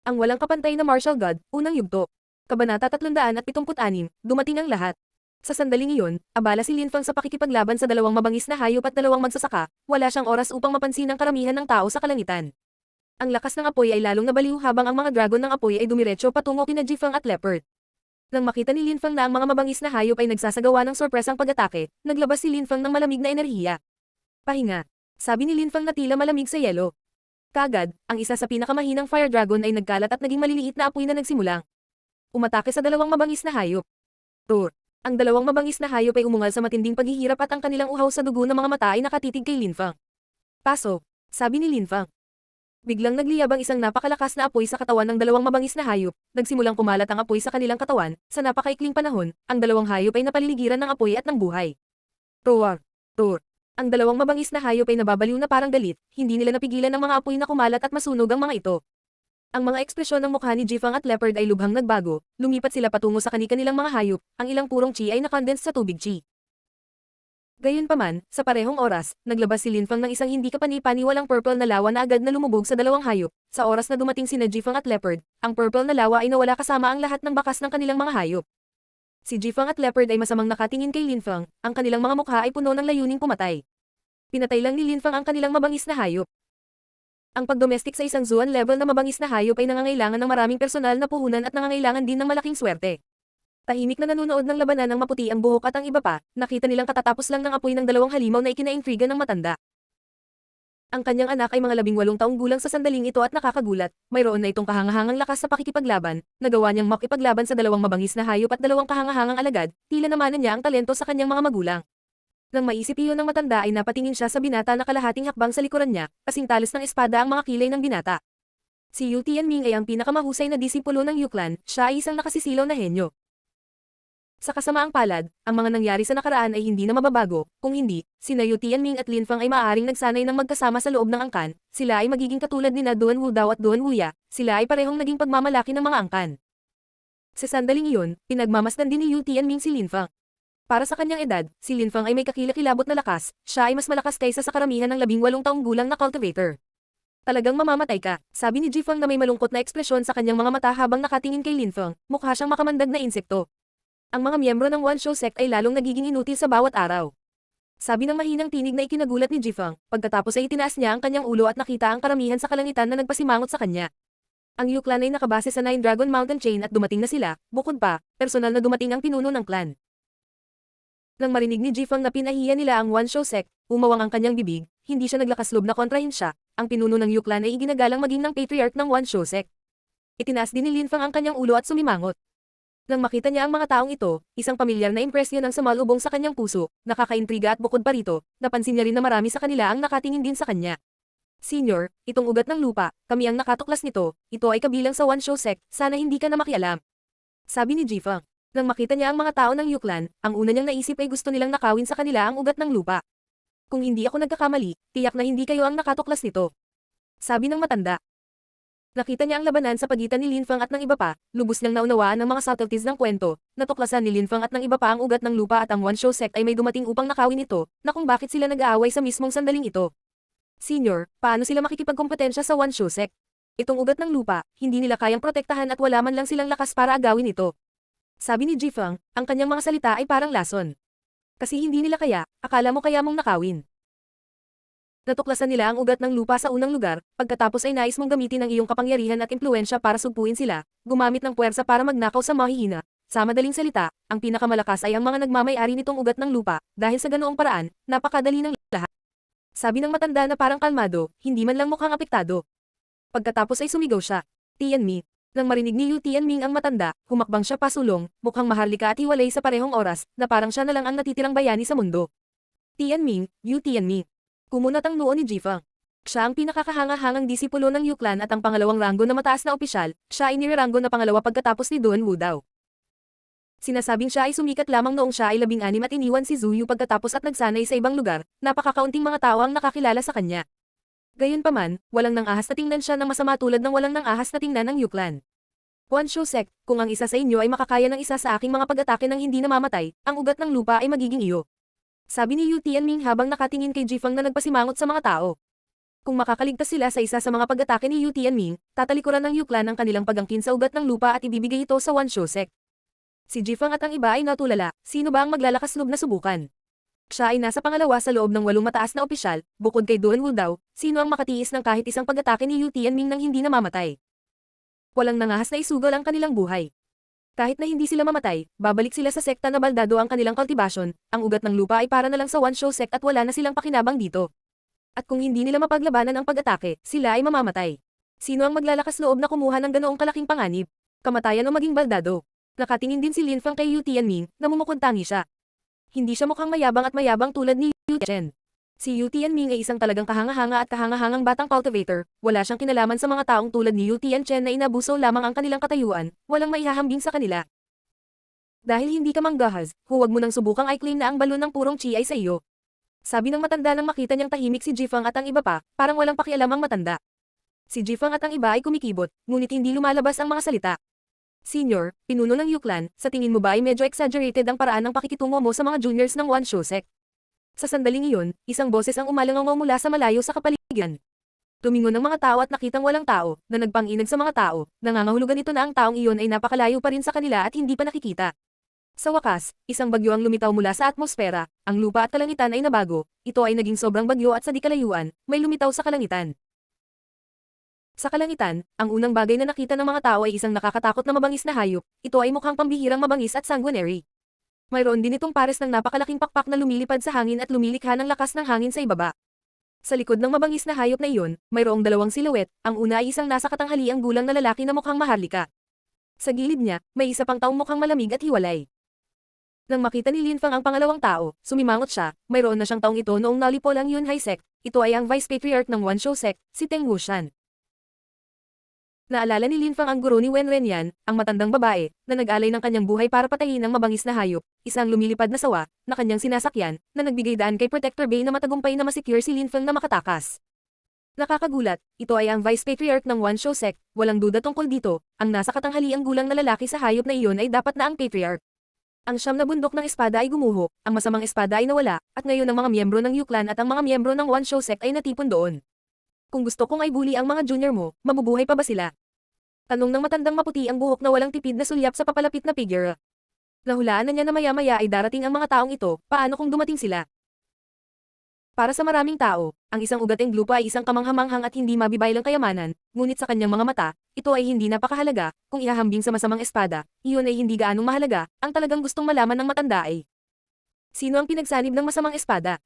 Ang walang kapantay na martial god, unang yugto. Kabanata 376, dumating ang lahat. Sa sandaling iyon, abala si Lin Fang sa pakikipaglaban sa dalawang mabangis na hayop at dalawang magsasaka, wala siyang oras upang mapansin ang karamihan ng tao sa kalangitan. Ang lakas ng apoy ay lalong nabaliw habang ang mga dragon ng apoy ay dumiretso patungo kina Jifang at Leopard. Nang makita ni Lin Fang na ang mga mabangis na hayop ay nagsasagawa ng sorpresang pag-atake, naglabas si Lin Fang ng malamig na enerhiya. Pahinga. Sabi ni Lin Fang na tila malamig sa yelo. Kaagad, ang isa sa pinakamahinang fire dragon ay nagkalat at naging maliliit na apoy na nagsimulang umatake sa dalawang mabangis na hayop. Tur. Ang dalawang mabangis na hayop ay umungal sa matinding paghihirap at ang kanilang uhaw sa dugo ng mga mata ay nakatitig kay Lin Fang. Paso, sabi ni Lin Fang. Biglang nagliyab ang isang napakalakas na apoy sa katawan ng dalawang mabangis na hayop, nagsimulang kumalat ang apoy sa kanilang katawan, sa napakaikling panahon, ang dalawang hayop ay napaliligiran ng apoy at ng buhay. Roar. Tur. Ang dalawang mabangis na hayop ay nababaliw na parang galit, hindi nila napigilan ng mga apoy na kumalat at masunog ang mga ito. Ang mga ekspresyon ng mukha ni Jifang at Leopard ay lubhang nagbago, lumipat sila patungo sa kani-kanilang mga hayop, ang ilang purong chi ay nakondense sa tubig chi. Gayunpaman, sa parehong oras, naglabas si Lin Fang ng isang hindi kapani-paniwalang purple na lawa na agad na lumubog sa dalawang hayop. Sa oras na dumating sina Jifang at Leopard, ang purple na lawa ay nawala kasama ang lahat ng bakas ng kanilang mga hayop. Si Jifang at Leopard ay masamang nakatingin kay Lin Fang, ang kanilang mga mukha ay puno ng layuning pumatay. Pinatay lang ni Lin Fang ang kanilang mabangis na hayop. Ang pagdomestik sa isang Zuan level na mabangis na hayop ay nangangailangan ng maraming personal na puhunan at nangangailangan din ng malaking swerte. Tahimik na nanonood ng labanan ng maputi ang buhok at ang iba pa, nakita nilang katatapos lang ng apoy ng dalawang halimaw na ikinaintriga ng matanda. Ang kanyang anak ay mga 18 taong gulang sa sandaling ito at nakakagulat, mayroon na itong kahangahangang lakas sa pakikipaglaban, nagawa niyang makipaglaban sa dalawang mabangis na hayop at dalawang kahangahangang alagad, tila namanan niya ang talento sa kanyang mga magulang. Nang maisip iyon ng matanda ay napatingin siya sa binata na kalahating hakbang sa likuran niya, kasing talos ng espada ang mga kilay ng binata. Si Yu Tianming ay ang pinakamahusay na disipulo ng Yu Clan, siya ay isang nakasisilaw na henyo. Sa kasamaang palad, ang mga nangyari sa nakaraan ay hindi na mababago, kung hindi, sina Yu Tianming at Lin Fang ay maaaring nagsanay ng magkasama sa loob ng angkan, sila ay magiging katulad nina Duan Wudao at Duan Wuya, sila ay parehong naging pagmamalaki ng mga angkan. Sa sandaling iyon, pinagmamasdan din ni Yu Tianming si Lin Fang. Para sa kanyang edad, si Lin Fang ay may kakilakilabot na lakas, siya ay mas malakas kaysa sa karamihan ng 18 taong gulang na cultivator. Talagang mamamatay ka, sabi ni Jifang na may malungkot na ekspresyon sa kanyang mga mata habang nakatingin kay Lin Fang, mukha siyang makamandag na insekto. Ang mga miyembro ng One Show Sect ay lalong nagiging inutil sa bawat araw. Sabi ng mahinang tinig na ikinagulat ni Jifang, pagkatapos ay itinaas niya ang kanyang ulo at nakita ang karamihan sa kalangitan na nagpasimangot sa kanya. Ang Yu Clan ay nakabase sa Nine Dragon Mountain Chain at dumating na sila, bukod pa, personal na dumating ang pinuno ng clan. Nang marinig ni Jifang na pinahiya nila ang One Show Sect, umawang ang kanyang bibig, hindi siya naglakasloob na kontrahin siya, ang pinuno ng Yu Clan ay iginagalang maging ng patriarch ng One Show Sect. Itinaas din ni Lin Fang ang kanyang ulo at sumimangot. Nang makita niya ang mga taong ito, isang pamilyar na impresyon ang samalubong sa kanyang puso, nakakaintriga at bukod pa rito, napansin niya rin na marami sa kanila ang nakatingin din sa kanya. Senior, itong ugat ng lupa, kami ang nakatuklas nito, ito ay kabilang sa One Show Sect, sana hindi ka na makialam. Sabi ni Jifang. Nang makita niya ang mga tao ng Yu Clan, ang una niyang naisip ay gusto nilang nakawin sa kanila ang ugat ng lupa. Kung hindi ako nagkakamali, tiyak na hindi kayo ang nakatuklas nito. Sabi ng matanda. Nakita niya ang labanan sa pagitan ni Lin Fang at ng iba pa, lubos niyang naunawaan ang mga subtleties ng kwento, natuklasan ni Lin Fang at ng iba pa ang ugat ng lupa at ang One Show Sect ay may dumating upang nakawin ito, na kung bakit sila nag-aaway sa mismong sandaling ito. Senior, paano sila makikipagkompetensya sa One Show Sect? Itong ugat ng lupa, hindi nila kayang protektahan at wala man lang silang lakas para agawin ito. Sabi ni Jifang, ang kanyang mga salita ay parang lason. Kasi hindi nila kaya, akala mo kaya mong nakawin. Natuklasan nila ang ugat ng lupa sa unang lugar, pagkatapos ay nais mong gamitin ang iyong kapangyarihan at impluensya para sugpuin sila, gumamit ng puwersa para magnakaw sa mahihina. Sa madaling salita, ang pinakamalakas ay ang mga nagmamay-ari nitong ugat ng lupa, dahil sa ganoong paraan, napakadali ng lahat. Sabi ng matanda na parang kalmado, hindi man lang mukhang apektado. Pagkatapos ay sumigaw siya. Tianmi. Nang marinig ni Yu Tianming ang matanda, humakbang siya pasulong, mukhang maharlika at hiwalay sa parehong oras, na parang siya na lang ang natitirang bayani sa mundo. Tianming, Yu Tianming. Kumunat ang noo ni Jifang. Siya ang pinakakahanga-hangang disipulo ng Yu Clan at ang pangalawang ranggo na mataas na opisyal, siya ay niranggo na pangalawa pagkatapos ni Duan Wudao. Sinasabing siya ay sumikat lamang noong siya ay 16 at iniwan si Zhu Yu pagkatapos at nagsanay sa ibang lugar, napakakaunting mga tao ang nakakilala sa kanya. Gayunpaman, walang nang ahas na tingnan siya ng masama tulad ng walang nang ahas na tingnan ng Yu Clan. One Show Sect, kung ang isa sa inyo ay makakaya ng isa sa aking mga pag-atake ng hindi namamatay, ang ugat ng lupa ay magiging iyo. Sabi ni Yu Tianming habang nakatingin kay Jifang na nagpasimangot sa mga tao. Kung makakaligtas sila sa isa sa mga pag-atake ni Yu Tianming, tatalikuran ng Yu Clan ang kanilang pagangkin sa ugat ng lupa at ibibigay ito sa Wan Shosek. Si Jifang at ang iba ay natulala, sino ba ang maglalakas loob na subukan? Siya ay nasa pangalawa sa loob ng 8 mataas na opisyal, bukod kay Duan Wu daw, sino ang makatiis ng kahit isang pag-atake ni Yu Tianming nang hindi namamatay. Walang nangahas na isugal ang kanilang buhay. Kahit na hindi sila mamatay, babalik sila sa sekta na baldado ang kanilang kultibasyon, ang ugat ng lupa ay para na lang sa Wan Shosek at wala na silang pakinabang dito. At kung hindi nila mapaglabanan ang pag-atake, sila ay mamamatay. Sino ang maglalakas loob na kumuha ng ganoong kalaking panganib? Kamatayan o maging baldado? Nakatingin din si Lin Fang kay Yu Tianming, namumukuntangi siya. Hindi siya mukhang mayabang at mayabang tulad ni Yu Chen. Si Yu Tianming ay isang talagang kahanga-hanga at kahangahangang batang cultivator, wala siyang kinalaman sa mga taong tulad ni Yu Tianchen na inabuso lamang ang kanilang katayuan, walang maihahambing sa kanila. Dahil hindi ka manggahas, huwag mo nang subukang i-claim na ang balon ng purong chi ay sa iyo. Sabi ng matanda nang makita niyang tahimik si Jifang at ang iba pa, parang walang pakialam ang matanda. Si Jifang at ang iba ay kumikibot, ngunit hindi lumalabas ang mga salita. Senior, pinuno ng Yu Clan, sa tingin mo ba ay medyo exaggerated ang paraan ng pakikitungo mo sa mga juniors ng Wan Shosek? Sa sandaling iyon, isang boses ang umalangaw mula sa malayo sa kapaligiran. Tumingon ng mga tao at nakitang walang tao, na nagpanginag sa mga tao, nangangahulugan ito na ang taong iyon ay napakalayo pa rin sa kanila at hindi pa nakikita. Sa wakas, isang bagyo ang lumitaw mula sa atmosfera, ang lupa at kalangitan ay nabago, ito ay naging sobrang bagyo at sa di kalayuan, may lumitaw sa kalangitan. Sa kalangitan, ang unang bagay na nakita ng mga tao ay isang nakakatakot na mabangis na hayop, ito ay mukhang pambihirang mabangis at sanguinary. Mayroon din itong pares ng napakalaking pakpak na lumilipad sa hangin at lumilikha ng lakas ng hangin sa ibaba. Sa likod ng mabangis na hayop na iyon, mayroong dalawang siluet, ang una ay isang nasa katanghaliang gulang na lalaki na mukhang maharlika. Sa gilid niya, may isa pang taong mukhang malamig at hiwalay. Nang makita ni Lin Fang ang pangalawang tao, sumimangot siya, mayroon na siyang taong ito noong nalipol ang Yunhai Sect, ito ay ang Vice Patriarch ng Wan Shosek, si Teng Wushan. Naalala ni Lin Fang ang guro ni Wen Renyan, ang matandang babae, na nag-alay ng kanyang buhay para patayin ang mabangis na hayop, isang lumilipad na sawa, na kanyang sinasakyan, na nagbigay daan kay Protector Bay na matagumpay na masecure si Lin Fang na makatakas. Nakakagulat, ito ay ang Vice Patriarch ng Wan Shosek, walang duda tungkol dito, ang nasa katanghaliang gulang na lalaki sa hayop na iyon ay dapat na ang Patriarch. Ang siyam na bundok ng espada ay gumuho, ang masamang espada ay nawala, at ngayon ang mga miyembro ng Yu Clan at ang mga miyembro ng Wan Shosek ay natipon doon. Kung gusto kong i-bully ang mga junior mo, mabubuhay pa ba sila? Tanong ng matandang maputi ang buhok na walang tipid na sulyap sa papalapit na figure. Nahulaan na niya na maya-maya ay darating ang mga taong ito, paano kung dumating sila? Para sa maraming tao, ang isang ugateng lupa ay isang kamanghamanghang at hindi mabibaylang kayamanan, ngunit sa kanyang mga mata, ito ay hindi napakahalaga, kung ihahambing sa masamang espada, iyon ay hindi gaanong mahalaga, ang talagang gustong malaman ng matanda ay. Sino ang pinagsanib ng masamang espada?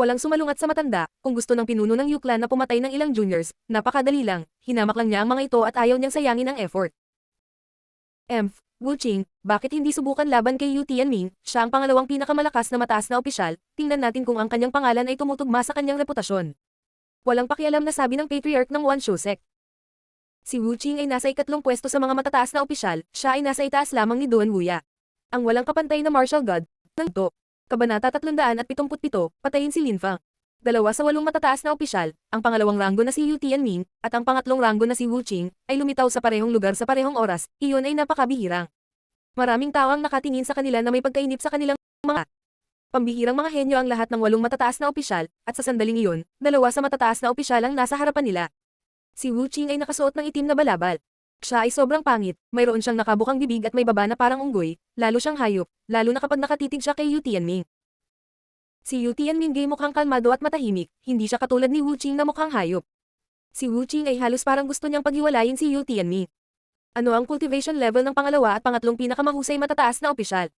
Walang sumalungat sa matanda, kung gusto ng pinuno ng Yu Clan na pumatay ng ilang juniors, napakadali lang, hinamak lang niya ang mga ito at ayaw niyang sayangin ang effort. Wu Qing, bakit hindi subukan laban kay Yu Tianming, siya ang pangalawang pinakamalakas na mataas na opisyal, tingnan natin kung ang kanyang pangalan ay tumutugma sa kanyang reputasyon. Walang pakialam na sabi ng Patriarch ng Wan Shosek. Si Wu Qing ay nasa ikatlong pwesto sa mga matataas na opisyal, siya ay nasa itaas lamang ni Duan Wuya. Ang walang kapantay na martial god, ng ito. Kabanata 377, patayin si Lin Fang. 2 sa 8 matataas na opisyal, ang pangalawang ranggo na si Yu Tianming, at ang pangatlong ranggo na si Wu Qing, ay lumitaw sa parehong lugar sa parehong oras, iyon ay napakabihirang. Maraming tao ang nakatingin sa kanila na may pagkainip sa kanilang mga pambihirang mga henyo ang lahat ng 8 matataas na opisyal, at sa sandaling iyon, 2 sa matataas na opisyal ang nasa harapan nila. Si Wu Qing ay nakasuot ng itim na balabal. Siya ay sobrang pangit, mayroon siyang nakabukang bibig at may baba na parang unggoy, lalo siyang hayop, lalo na kapag nakatitig siya kay Yu Tianming. Si Yu Tianming ay mukhang kalmado at matahimik, hindi siya katulad ni Wu Qing na mukhang hayop. Si Wu Qing ay halos parang gusto niyang paghiwalayin si Yu Tianming. Ano ang cultivation level ng pangalawa at pangatlong pinakamahusay matataas na opisyal?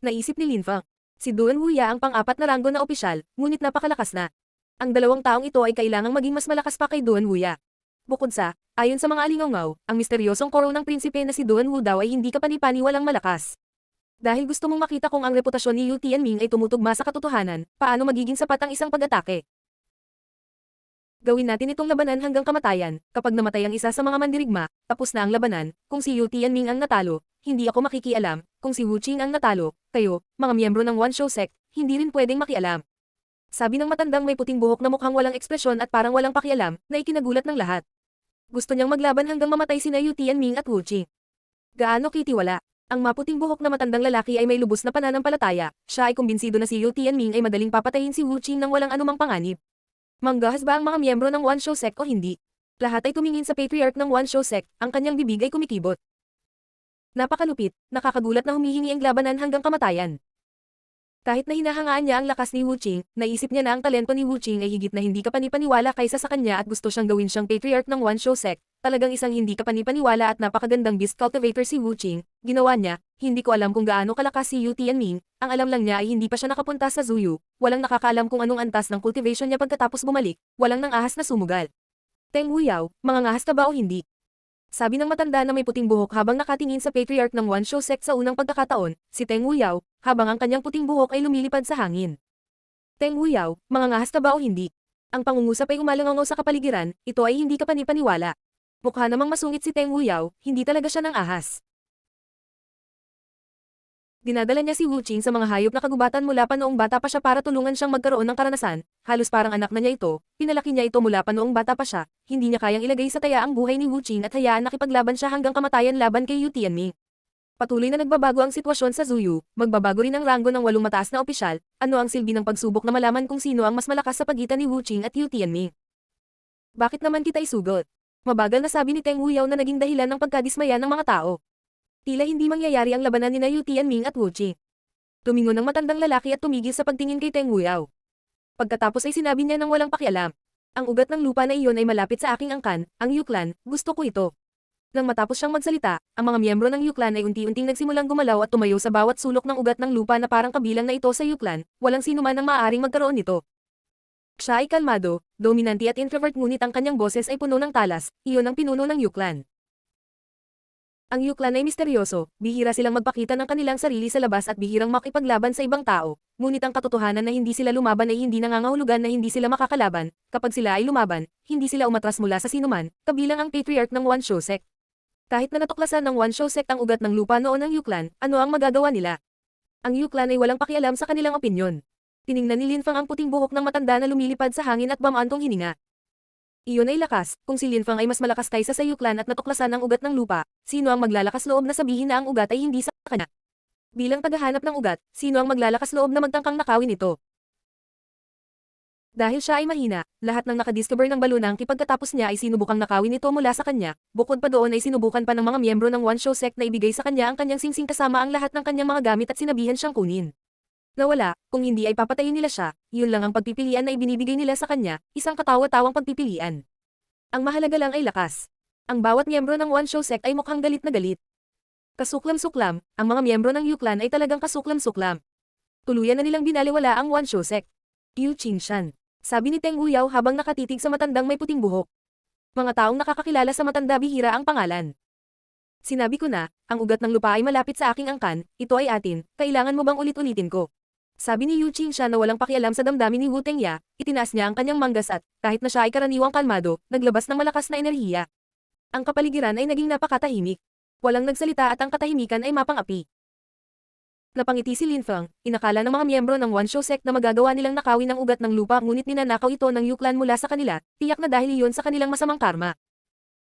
Naisip ni Lin Fang. Si Duan Wuya ang pang-apat na ranggo na opisyal, ngunit napakalakas na. Ang dalawang taong ito ay kailangang maging mas malakas pa kay Duan Wuya. Bukod sa, ayon sa mga alingaw-ngaw, ang misteryosong koro ng prinsipe na si Duan Wu daw ay hindi kapani-paniwalang malakas. Dahil gusto mong makita kung ang reputasyon ni Yu Tianming ay tumutugma sa katotohanan, paano magiging sapat ang isang pag-atake? Gawin natin itong labanan hanggang kamatayan, kapag namatay ang isa sa mga mandirigma, tapos na ang labanan, kung si Yu Tianming ang natalo, hindi ako makikialam, kung si Wu Qing ang natalo, kayo, mga miyembro ng Wan Shosek, hindi rin pwedeng makialam. Sabi ng matandang may puting buhok na mukhang walang ekspresyon at parang walang pakialam, na ikinagulat ng lahat. Gusto niyang maglaban hanggang mamatay sina Yu Tianming at Wu Qing. Gaano kitiwala? Ang maputing buhok na matandang lalaki ay may lubos na pananampalataya, siya ay kumbinsido na si Yu Tianming ay madaling papatayin si Wu Qing nang walang anumang panganib. Manggahas ba ang mga miyembro ng One Show Sect o hindi? Lahat ay tumingin sa patriarch ng One Show Sect, ang kanyang bibig ay kumikibot. Napakalupit, nakakagulat na humihingi ang labanan hanggang kamatayan. Kahit na hinahangaan niya ang lakas ni Wu Qing, naisip niya na ang talento ni Wu Qing ay higit na hindi kapanipaniwala kaysa sa kanya at gusto siyang gawin siyang patriarch ng One Show Sect. Talagang isang hindi kapanipaniwala at napakagandang beast cultivator si Wu Qing. Ginawa niya, hindi ko alam kung gaano kalakas si Yu Tianming, ang alam lang niya ay hindi pa siya nakapunta sa Zuyu, walang nakakaalam kung anong antas ng cultivation niya pagkatapos bumalik, walang nang ahas na sumugal. Teng Wuyao, mangangahas ka ba o hindi? Sabi ng matanda na may puting buhok habang nakatingin sa patriarch ng One Show Sect sa unang pagkakataon, si Teng Wuyao, habang ang kanyang puting buhok ay lumilipad sa hangin. Teng Wuyao, mangangahas ka ba o hindi? Ang pangungusap ay umalangaw sa kapaligiran, ito ay hindi kapanipaniwala. Mukha namang masungit si Teng Wuyao, hindi talaga siya ng ahas. Dinadala niya si Wu Qing sa mga hayop na kagubatan mula pa noong bata pa siya para tulungan siyang magkaroon ng karanasan, halos parang anak na niya ito, pinalaki niya ito mula pa noong bata pa siya, hindi niya kayang ilagay sa taya ang buhay ni Wu Qing at hayaan nakipaglaban siya hanggang kamatayan laban kay Yu Tianming. Patuloy na nagbabago ang sitwasyon sa Zuyu, magbabago rin ang ranggo ng 8 mataas na opisyal, ano ang silbi ng pagsubok na malaman kung sino ang mas malakas sa pagitan ni Wu Qing at Yu Tianming. Bakit naman kita isugot? Mabagal na sabi ni Teng Wuyao na naging dahilan ng pagkadismaya ng mga tao. Tila hindi mangyayari ang labanan ni Yu Tianming at Wu Qing. Tumingon ang matandang lalaki at tumigil sa pagtingin kay Teng Wuyao. Pagkatapos ay sinabi niya ng walang pakialam. Ang ugat ng lupa na iyon ay malapit sa aking angkan, ang Yuklan, gusto ko ito. Nang matapos siyang magsalita, ang mga miyembro ng Yuklan ay unti-unting nagsimulang gumalaw at tumayo sa bawat sulok ng ugat ng lupa na parang kabilang na ito sa Yuklan, walang sinuman ang maaaring magkaroon nito. Siya ay kalmado, dominante at introvert ngunit ang kanyang boses ay puno ng talas, iyon ang pinuno ng Yuklan. Ang Yuklan ay misteryoso, bihira silang magpakita ng kanilang sarili sa labas at bihirang makipaglaban sa ibang tao, ngunit ang katotohanan na hindi sila lumaban ay hindi nangangahulugan na hindi sila makakalaban, kapag sila ay lumaban, hindi sila umatras mula sa sinuman, kabilang ang patriarch ng One Show Sect. Kahit na natuklasan ng One Show Sect ang ugat ng lupa noon ng Yuklan, ano ang magagawa nila? Ang Yuklan ay walang pakialam sa kanilang opinyon. Tiningnan ni Lin Fang ang puting buhok ng matanda na lumilipad sa hangin at bamantong hininga. Iyon ay lakas, kung si Lin Fang ay mas malakas kaysa sa Yuklan at natuklasan ang ugat ng lupa, sino ang maglalakas loob na sabihin na ang ugat ay hindi sa kanya? Bilang tagahanap ng ugat, sino ang maglalakas loob na magtangkang nakawin ito? Dahil siya ay mahina, lahat ng nakadiscover ng balunang pagkatapos niya ay sinubukang nakawin ito mula sa kanya, bukod pa doon ay sinubukan pa ng mga miyembro ng One Show Sect na ibigay sa kanya ang kanyang singsing kasama ang lahat ng kanyang mga gamit at sinabihan siyang kunin. Nawala, kung hindi ay papatayin nila siya, yun lang ang pagpipilian na ibinibigay nila sa kanya, isang katawa-tawang pagpipilian. Ang mahalaga lang ay lakas. Ang bawat miyembro ng One Show Sect ay mukhang galit na galit. Kasuklam-suklam, ang mga miyembro ng Yuklan ay talagang kasuklam-suklam. Tuluyan na nilang binaliwala ang One Show Sect. Yu Qingshan, sabi ni Teng Wuyao habang nakatitig sa matandang may puting buhok. Mga taong nakakakilala sa matanda bihira ang pangalan. Sinabi ko na, ang ugat ng lupa ay malapit sa aking angkan, ito ay atin, kailangan mo bang ulit-ulitin ko? Sabi ni Yu Qingshan na walang pakialam sa damdamin ni Wu Tengya, itinaas niya ang kanyang manggas at, kahit na siya ay karaniwang kalmado, naglabas ng malakas na enerhiya. Ang kapaligiran ay naging napakatahimik. Walang nagsalita at ang katahimikan ay mapang-api. Napangiti si Lin Fang, inakala ng mga miyembro ng One Show Sect na magagawa nilang nakawin ang ugat ng lupa ngunit ninanakaw ito ng Yuklan mula sa kanila, tiyak na dahil iyon sa kanilang masamang karma.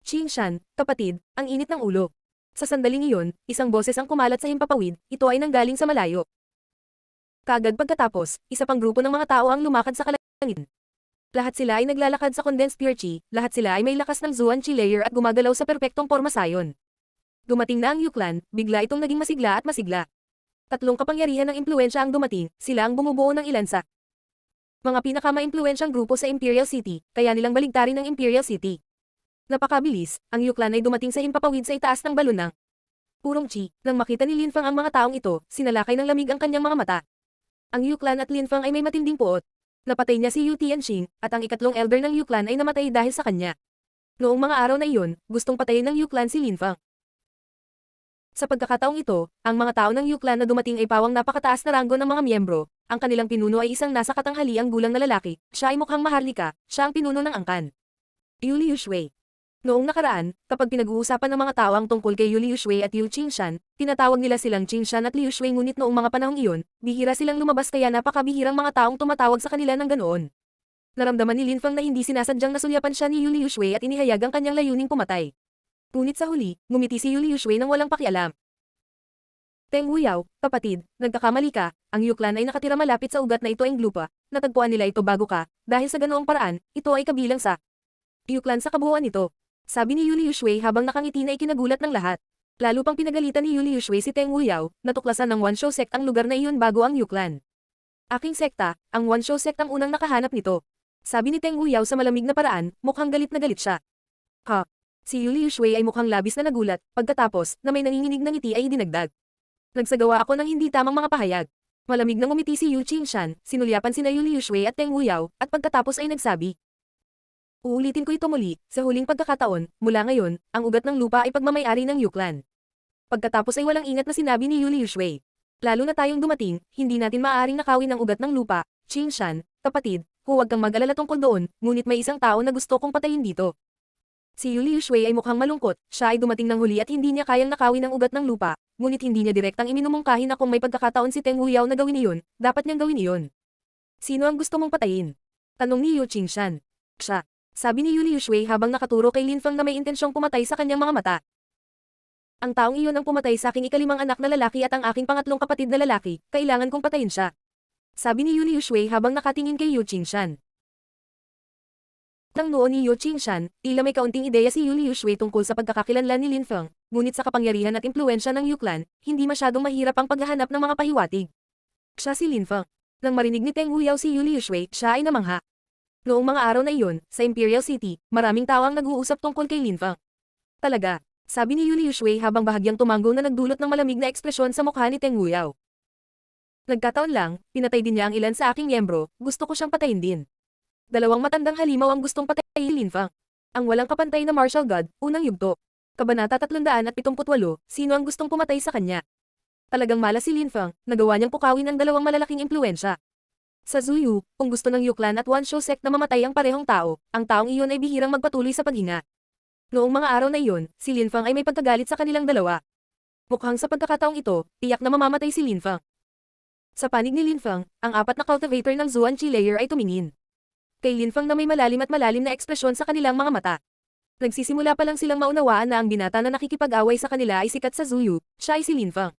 Qingshan, kapatid, ang init ng ulo. Sa sandaling iyon, isang boses ang kumalat sa himpapawid, ito ay nanggaling sa malayo. Kaagad pagkatapos, isa pang grupo ng mga tao ang lumakad sa kalangitan. Lahat sila ay naglalakad sa condensed pure chi, lahat sila ay may lakas ng Zuan Chi layer at gumagalaw sa perpektong porma sayon. Dumating na ang Yuklan, bigla itong naging masigla at masigla. Tatlong kapangyarihan ng impluensya ang dumating, sila ang bumubuo ng ilan sa mga pinakama-impluensyang grupo sa Imperial City, kaya nilang baligtarin ng Imperial City. Napakabilis, ang Yuklan ay dumating sa himpapawid sa itaas ng balon ng purong chi. Nang makita ni Lin Fang ang mga taong ito, sinalakay ng lamig ang kanyang mga mata. Ang Yuklan at Lin Fang ay may matinding puot. Napatay niya si Yu Tianxing, at ang ikatlong elder ng Yuklan ay namatay dahil sa kanya. Noong mga araw na iyon, gustong patayin ng Yuklan si Lin Fang. Sa pagkakataong ito, ang mga tao ng Yuklan na dumating ay pawang napakataas na ranggo ng mga miyembro, ang kanilang pinuno ay isang nasa katanghaliang gulang na lalaki, siya ay mukhang maharlika, siya ang pinuno ng angkan. Yu Liushui. Noong nakaraan, kapag pinag-uusapan ng mga tao ang tungkol kay Yu Liushui at Yu Qingshan, tinatawag nila silang Qingshan at Liushui ngunit noong mga panahong iyon, bihira silang lumabas kaya napakabihirang mga taong tumatawag sa kanila ng ganoon. Naramdaman ni Lin Fang na hindi sinasadyang nasulyapan siya ni Yu Liushui at inihayag ang kanyang layuning pumatay. Ngunit sa huli, ngumiti si Yu Liushui nang walang pakialam. Teng Wuyao, kapatid, nagkakamali ka, ang Yuklan ay nakatira malapit sa ugat na ito ang lupa, natagpuan nila ito bago ka, dahil sa ganoong paraan, ito ay kabilang sa Yuklan sa kabuuan nito. Sabi ni Yuli Yuxue habang nakangiti na ikinagulat ng lahat. Lalo pang pinagalitan ni Yuli Yuxue si Teng Wuyao, natuklasan ng One Shou Sect ang lugar na iyon bago ang Yuklan. Aking sekta, ang One Shou Sect ang unang nakahanap nito. Sabi ni Teng Wuyao sa malamig na paraan, mukhang galit na galit siya. Ha? Si Yuli Yuxue ay mukhang labis na nagulat, pagkatapos, na may nanginginig ng ngiti ay dinagdag. Nagsagawa ako ng hindi tamang mga pahayag. Malamig na ngumiti si Yu Qingshan, sinulyapan sina Yuli Yuxue at Teng Wuyao, at pagkatapos ay nagsabi. Uulitin ko ito muli, sa huling pagkakataon, mula ngayon, ang ugat ng lupa ay pagmamayari ng Yuklan. Pagkatapos ay walang ingat na sinabi ni Yuli Yuxue. Lalo na tayong dumating, hindi natin maaaring nakawin ang ugat ng lupa, Qingshan, kapatid, huwag kang mag-alala tungkol doon, ngunit may isang tao na gusto kong patayin dito. Si Yuli Yuxue ay mukhang malungkot, siya ay dumating ng huli at hindi niya kayang nakawin ang ugat ng lupa, ngunit hindi niya direktang iminumungkahi na kung may pagkakataon si Teng Wuyao na gawin iyon, dapat niyang gawin iyon. Sino ang gusto mong patayin? Tanong ni Yu Qingshan. Siya. Sabi ni Yuli Yuxue habang nakaturo kay Lin Feng na may intensyong pumatay sa kanyang mga mata. Ang taong iyon ang pumatay sa aking ikalimang anak na lalaki at ang aking pangatlong kapatid na lalaki, kailangan kong patayin siya. Sabi ni Yuli Yuxue habang nakatingin kay Yu Qingshan. Nang noon ni Yu Qingshan, tila may kaunting ideya si Yuli Yuxue tungkol sa pagkakakilanlan ni Lin Feng, ngunit sa kapangyarihan at impluensya ng Yuklan, hindi masyadong mahirap ang paghahanap ng mga pahiwatig. Siya si Lin Feng. Nang marinig ni Teng Wuyao si Yuli Yuxue, siya ay namangha. Noong mga araw na iyon, sa Imperial City, maraming tao ang nag-uusap tungkol kay Lin Feng. Talaga, sabi ni Yuli Yuxue habang bahagyang tumango na nagdulot ng malamig na ekspresyon sa mukha ni Teng Wuyao. Nagkataon lang, pinatay din niya ang ilan sa aking miyembro, gusto ko siyang patayin din. Dalawang matandang halimaw ang gustong patayin Lin Feng. Ang walang kapantay na martial god, unang yugto. Kabanata 378, sino ang gustong pumatay sa kanya? Talagang malas si Lin Feng, nagawa niyang pukawin ang dalawang malalaking impluensya. Sa Zuyu, kung gusto ng Yuklan at One Shou Sect na mamatay ang parehong tao, ang taong iyon ay bihirang magpatuloy sa paghinga. Noong mga araw na iyon, si Lin Feng ay may pagkagalit sa kanilang dalawa. Mukhang sa pagkakataong ito, tiyak na mamamatay si Lin Feng. Sa panig ni Lin Feng, ang apat na cultivator ng Zuan Qi layer ay tumingin. Kay Lin Feng na may malalim at malalim na ekspresyon sa kanilang mga mata. Nagsisimula pa lang silang maunawaan na ang binata na nakikipag-away sa kanila ay sikat sa Zuyu, siya ay si Lin Feng.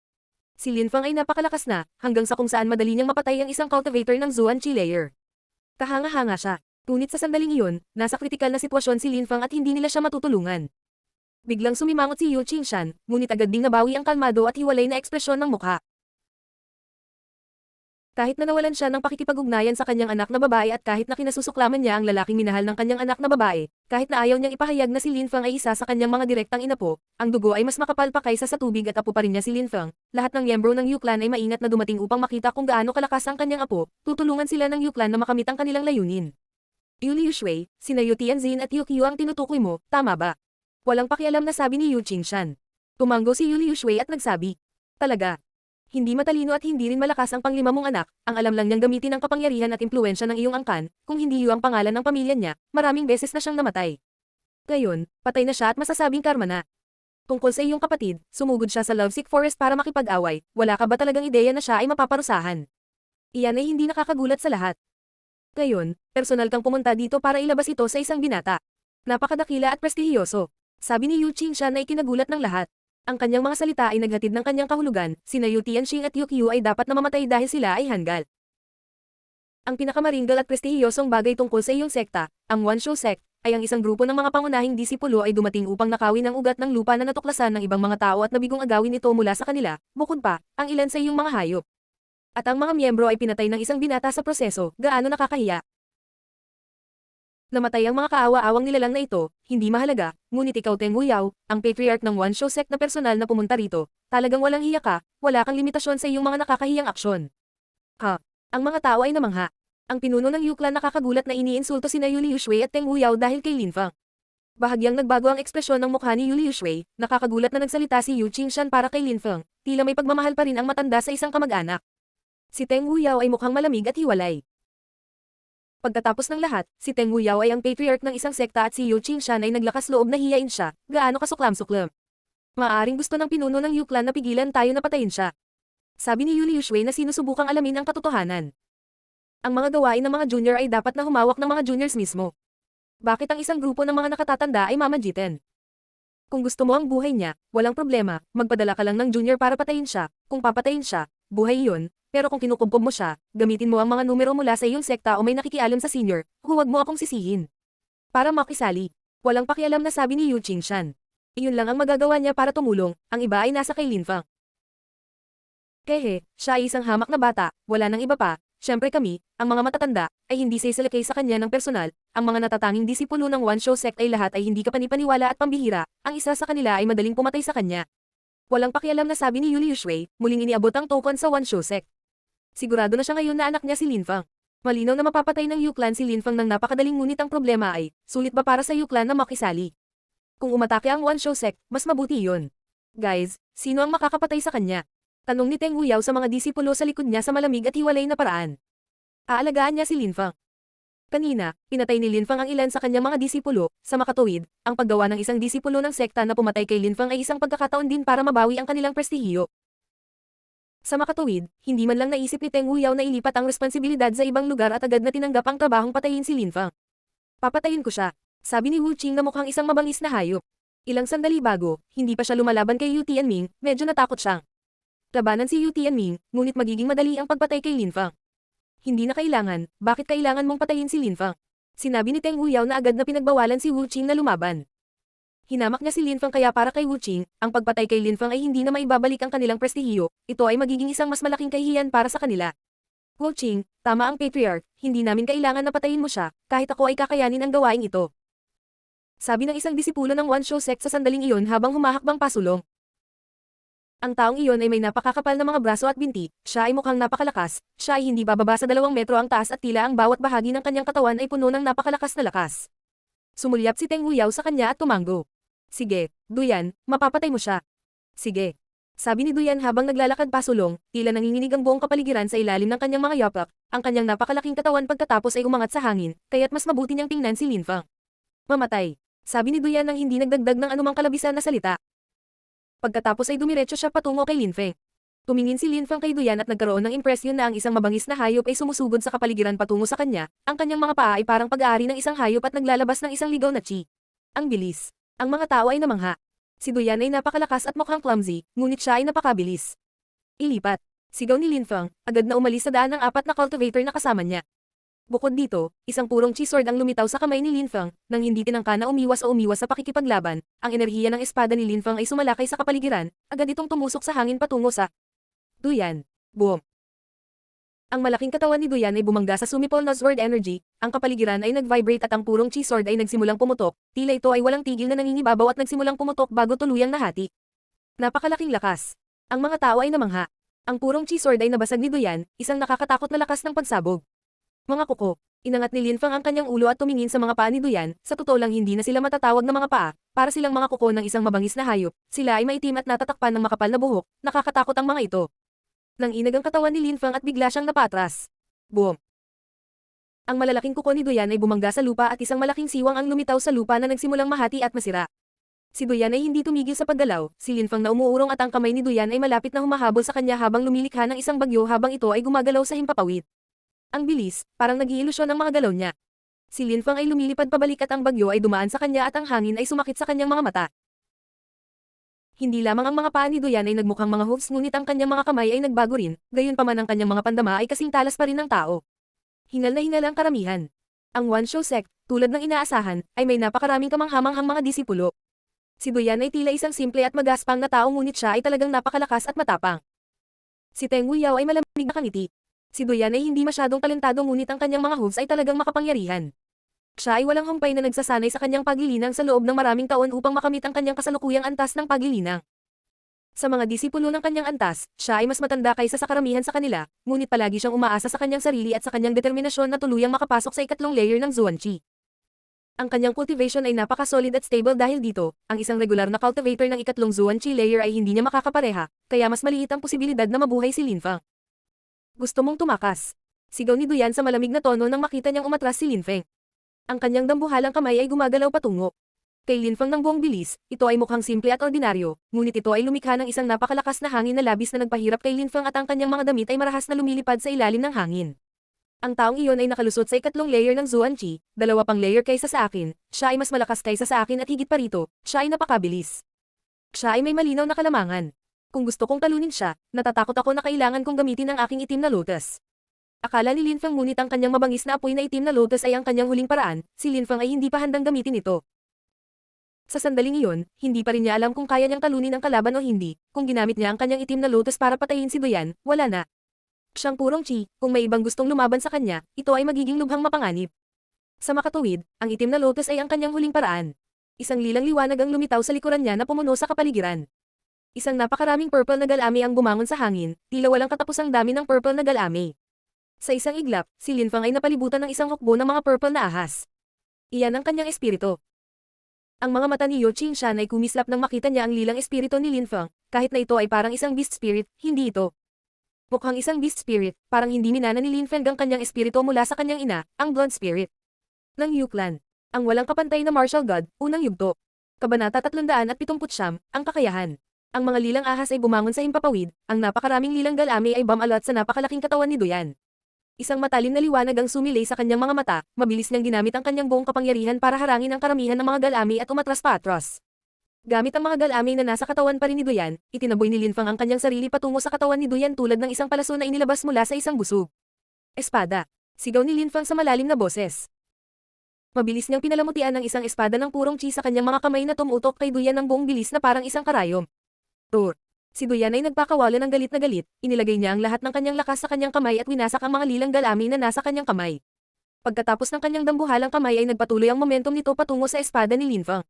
Si Lin Feng ay napakalakas na, hanggang sa kung saan madali niyang mapatay ang isang cultivator ng Zuan Qi layer. Kahanga-hanga siya. Ngunit sa sandaling iyon, nasa kritikal na sitwasyon si Lin Feng at hindi nila siya matutulungan. Biglang sumimangot si Yu Qingshan, ngunit agad ding nabawi ang kalmado at hiwalay na ekspresyon ng mukha. Kahit na nawalan siya ng pakikipag-ugnayan sa kanyang anak na babae at kahit na kinasusuklaman niya ang lalaking minahal ng kanyang anak na babae, kahit na ayaw niyang ipahayag na si Lin Feng ay isa sa kanyang mga direktang inapo, ang dugo ay mas makapal pa kaysa sa tubig at apo pa rin niya si Lin Feng. Lahat ng miyembro ng Yuklan ay maingat na dumating upang makita kung gaano kalakas ang kanyang apo, tutulungan sila ng Yuklan na makamit ang kanilang layunin. Yuli Yuxue, sina Yu Tianzin at Yu Qiu ang tinutukoy mo, tama ba? Walang pakialam na sabi ni Yu Qingshan. Tumango si Yuli Yuxue at nagsabi. Talaga. Hindi matalino at hindi rin malakas ang panglima mong anak, ang alam lang niyang gamitin ang kapangyarihan at impluensya ng iyong angkan, kung hindi Yu ang pangalan ng pamilya niya, maraming beses na siyang namatay. Ngayon, patay na siya at masasabing karma na. Tungkol sa iyong kapatid, sumugod siya sa Lovesick Forest para makipag-away, wala ka ba talagang ideya na siya ay mapaparusahan? Iyan ay hindi nakakagulat sa lahat. Ngayon, personal kang pumunta dito para ilabas ito sa isang binata. Napakadakila at prestihiyoso. Sabi ni Yu Qingshan na ikinagulat ng lahat. Ang kanyang mga salita ay naghatid ng kanyang kahulugan, sina Yu Tianxing at Yu Qiu ay dapat na mamatay dahil sila ay hanggal. Ang pinakamaringgal at prestihiyosong bagay tungkol sa iyong sekta, ang One Shou Sect, ay ang isang grupo ng mga pangunahing disipulo ay dumating upang nakawin ang ugat ng lupa na natuklasan ng ibang mga tao at nabigong agawin ito mula sa kanila, bukod pa, ang ilan sa iyong mga hayop. At ang mga miyembro ay pinatay ng isang binata sa proseso, gaano nakakahiya. Namatay ang mga kaawa-awang nilalang na ito, hindi mahalaga, ngunit ikaw Teng Wuyao, ang patriarch ng One Shou Sect na personal na pumunta rito, talagang walang hiya ka, wala kang limitasyon sa iyong mga nakakahiyang aksyon. Ha? Ang mga tao ay namangha. Ang pinuno ng Yuklan nakakagulat na iniinsulto sina Yuli Yuxue at Teng Wuyao dahil kay Lin Feng. Bahagyang nagbago ang ekspresyon ng mukha ni Yuli Yuxue, nakakagulat na nagsalita si Yu Qingshan para kay Lin Feng, tila may pagmamahal pa rin ang matanda sa isang kamag-anak. Si Teng Wuyao ay mukhang malamig at hiwalay. Pagkatapos ng lahat, si Teng Wuyao ay ang patriarch ng isang sekta at si Yu Qingshan ay naglakas loob na hiyain siya, gaano kasuklam-suklam. Maaring gusto ng pinuno ng Yuklan na pigilan tayo na patayin siya. Sabi ni Yuli Yuxue na sinusubukang alamin ang katotohanan. Ang mga gawain ng mga junior ay dapat na humawak ng mga juniors mismo. Bakit ang isang grupo ng mga nakatatanda ay mamagitin? Kung gusto mo ang buhay niya, walang problema, magpadala ka lang ng junior para patayin siya. Kung papatayin siya, buhay iyon. Pero kung kinukumpog mo siya, gamitin mo ang mga numero mula sa iyong sekta o may nakikialam sa senior, huwag mo akong sisihin. Para makisali. Walang pakialam na sabi ni Yu Qingshan. Iyon lang ang magagawa niya para tumulong, ang iba ay nasa kay Lin Fang. Kehe, siya ay isang hamak na bata, wala nang iba pa. Siyempre kami, ang mga matatanda, ay hindi sisilakay sa kanya ng personal, ang mga natatanging disipulo ng One Show Sect ay lahat ay hindi kapanipaniwala at pambihira, ang isa sa kanila ay madaling pumatay sa kanya. Walang pakialam na sabi ni Yuli Shui, muling iniabot ang token sa One Show Sect. Sigurado na siya ngayon na anak niya si Lin Fang. Malinaw na mapapatay ng Yu Clan si Lin Fang ng napakadaling ngunit ang problema ay, sulit ba para sa Yu Clan na makisali? Kung umatake ang One Show Sect, mas mabuti iyon. Guys, sino ang makakapatay sa kanya? Tanong ni Teng Huyaw sa mga disipulo sa likod niya sa malamig at hiwalay na paraan. Aalagaan niya si Lin Fang. Kanina, pinatay ni Lin Fang ang ilan sa kanyang mga disipulo, sa makatuwid, ang paggawa ng isang disipulo ng sekta na pumatay kay Lin Fang ay isang pagkakataon din para mabawi ang kanilang prestihiyo. Sa makatuwid, hindi man lang naisip ni Teng Huyaw na ilipat ang responsibilidad sa ibang lugar at agad na tinanggap ang trabahong patayin si Lin Fang. Papatayin ko siya, sabi ni Wu Qing na mukhang isang mabangis na hayop. Ilang sandali bago, hindi pa siya lumalaban kay Yu Tianming, medyo natakot siyang. Labanan si Yu Tianming, ngunit magiging madali ang pagpatay kay Lin Fang. Hindi na kailangan, bakit kailangan mong patayin si Lin Fang? Sinabi ni Teng Huyaw na agad na pinagbawalan si Wu Qing na lumaban. Hinamak niya si Lin Fang kaya para kay Wu Qing, ang pagpatay kay Lin Fang ay hindi na maibabalik ang kanilang prestihiyo, ito ay magiging isang mas malaking kahihiyan para sa kanila. Wu Qing, tama ang patriarch, hindi namin kailangan na patayin mo siya, kahit ako ay kakayanin ang gawain ito. Sabi ng isang disipulo ng One Show Sect sa sandaling iyon habang humahakbang pasulong. Ang taong iyon ay may napakakapal na mga braso at binti, siya ay mukhang napakalakas, siya ay hindi bababa sa 2 metro ang taas at tila ang bawat bahagi ng kanyang katawan ay puno ng napakalakas na lakas. Sumulyap si Teng Huyaw sa kanya at tumanggo. Sige, Duyan, mapapatay mo siya. Sige. Sabi ni Duyan habang naglalakad pasulong, tila nanginginig ang buong kapaligiran sa ilalim ng kanyang mga yapak, ang kanyang napakalaking katawan pagkatapos ay umangat sa hangin, kaya't mas mabuti niyang tingnan si Lin Fang. Mamatay. Sabi ni Duyan nang hindi nagdagdag ng anumang kalabisan na salita. Pagkatapos ay dumiretso siya patungo kay Lin Feng. Tumingin si Lin Feng kay Duyan at nagkaroon ng impresyon na ang isang mabangis na hayop ay sumusugod sa kapaligiran patungo sa kanya, ang kanyang mga paa ay parang pag-aari ng isang hayop at naglalabas ng isang ligaw na chi. Ang bilis. Ang mga tao ay namangha. Si Duyan ay napakalakas at mukhang clumsy, ngunit siya ay napakabilis. Ilipat. Sigaw ni Lin Feng, agad na umalis sa daan ng 4 na cultivator na kasama niya. Bukod dito, isang purong chi sword ang lumitaw sa kamay ni Lin Feng, nang hindi tinangka na umiwas sa pakikipaglaban, ang enerhiya ng espada ni Lin Feng ay sumalakay sa kapaligiran, agad itong tumusok sa hangin patungo sa Duyan. Boom! Ang malaking katawan ni Duyan ay bumangga sa sumipol na sword energy, ang kapaligiran ay nag-vibrate at ang purong chi sword ay nagsimulang pumutok, tila ito ay walang tigil na nangingibabaw at nagsimulang pumutok bago tuluyang nahati. Napakalaking lakas. Ang mga tao ay namangha. Ang purong chi sword ay nabasag ni Duyan, isang nakakatakot na lakas ng pagsabog. Mga kuko. Inangat ni Lin Feng ang kanyang ulo at tumingin sa mga paa ni Duyan, sa totoo lang hindi na sila matatawag na mga paa, para silang mga kuko ng isang mabangis na hayop, sila ay maitim at natatakpan ng makapal na buhok, nakakatakot ang mga ito. Nang inag ang katawan ni Lin Feng at bigla siyang napatras. Boom! Ang malalaking kuko ni Duyan ay bumangga sa lupa at isang malaking siwang ang lumitaw sa lupa na nagsimulang mahati at masira. Si Duyan ay hindi tumigil sa paggalaw, si Lin Feng na umuurong at ang kamay ni Duyan ay malapit na humahabol sa kanya habang lumilikha ng isang bagyo habang ito ay gumagalaw sa himpapawid. Ang bilis, parang nag-iilusyon ang mga galaw niya. Si Lin Feng ay lumilipad pabalik at ang bagyo ay dumaan sa kanya at ang hangin ay sumakit sa kanyang mga mata. Hindi lamang ang mga paa ni Duyan ay nagmukhang mga hooves ngunit ang kanyang mga kamay ay nagbago rin, gayunpaman ang kanyang mga pandama ay kasing talas pa rin ng tao. Hingal na hingal ang karamihan. Ang One Show Sect, tulad ng inaasahan, ay may napakaraming kamanghamanghang mga disipulo. Si Duyan ay tila isang simple at magaspang na tao ngunit siya ay talagang napakalakas at matapang. Si Teng Huyaw ay malamig na kangiti. Si Duyan ay hindi masyadong talentado ngunit ang kanyang mga hooves ay talagang makapangyarihan. Siya ay walang humpay na nagsasanay sa kanyang paglilinang sa loob ng maraming taon upang makamit ang kanyang kasalukuyang antas ng paglilinang. Sa mga disipulo ng kanyang antas, siya ay mas matanda kaysa sa karamihan sa kanila, ngunit palagi siyang umaasa sa kanyang sarili at sa kanyang determinasyon na tuluyang makapasok sa ikatlong layer ng Zuan Qi. Ang kanyang cultivation ay napaka-solid at stable dahil dito, ang isang regular na cultivator ng ikatlong Zuan Qi layer ay hindi niya makakapareha, kaya mas maliit ang posibilidad na mabuhay si Lin Feng. Gusto mong tumakas. Sigaw ni Duyan sa malamig na tono nang makita niyang umatras si Lin Feng. Ang kanyang dambuhalang kamay ay gumagalaw patungo. Kay Lin Feng ng buong bilis, ito ay mukhang simple at ordinaryo, ngunit ito ay lumikha ng isang napakalakas na hangin na labis na nagpahirap kay Lin Feng at ang kanyang mga damit ay marahas na lumilipad sa ilalim ng hangin. Ang taong iyon ay nakalusot sa ikatlong layer ng Zuan Qi, dalawa pang layer kaysa sa akin, siya ay mas malakas kaysa sa akin at higit pa rito, siya ay napakabilis. Siya ay may malinaw na kalamangan. Kung gusto kong talunin siya, natatakot ako na kailangan kong gamitin ang aking itim na lotus. Akala ni Lin Feng ngunit ang kanyang mabangis na apoy na itim na lotus ay ang kanyang huling paraan, si Lin Feng ay hindi pa handang gamitin ito. Sa sandaling iyon, hindi pa rin niya alam kung kaya niyang talunin ang kalaban o hindi. Kung ginamit niya ang kanyang itim na lotus para patayin si Duyan, wala na. Siyang purong chi, kung may ibang gustong lumaban sa kanya, ito ay magiging lubhang mapanganib. Sa makatuwid, ang itim na lotus ay ang kanyang huling paraan. Isang lilang liwanag ang lumitaw sa likuran niya na pumuno sa kapaligiran. Isang napakaraming purple na galame ang bumangon sa hangin, tila walang katapusang dami ng purple na galame. Sa isang iglap, si Lin Feng ay napalibutan ng isang hukbo ng mga purple na ahas. Iyan ang kanyang espiritu. Ang mga mata ni Yu Qingshan ay kumislap nang makita niya ang lilang espiritu ni Lin Feng, kahit na ito ay parang isang beast spirit, hindi ito. Mukhang isang beast spirit, parang hindi minana ni Lin Feng ang kanyang espiritu mula sa kanyang ina, ang blonde spirit. Ng Yu Clan. Ang walang kapantay na martial god, unang yugto. Kabanata 379, ang kakayahan. Ang mga lilang ahas ay bumangon sa himpapawid, ang napakaraming lilang galame ay bumalat sa napakalaking katawan ni Duyan. Isang matalim na liwanag ang sumilay sa kanyang mga mata, mabilis niyang ginamit ang kanyang buong kapangyarihan para harangin ang karamihan ng mga galami at umatras pa atras. Gamit ang mga galami na nasa katawan pa rin ni Duyan, itinaboy ni Lin Feng ang kanyang sarili patungo sa katawan ni Duyan tulad ng isang palaso na inilabas mula sa isang busog. Espada. Sigaw ni Lin Feng sa malalim na boses. Mabilis niyang pinalamutian ang isang espada ng purong chi sa kanyang mga kamay na tumutok kay Duyan ng buong bilis na parang isang karayom. Roar. Si Duyan ay nagpakawala ng galit na galit, inilagay niya ang lahat ng kanyang lakas sa kanyang kamay at winasak ang mga lilang galami na nasa kanyang kamay. Pagkatapos ng kanyang dambuhalang kamay ay nagpatuloy ang momentum nito patungo sa espada ni Lin Feng.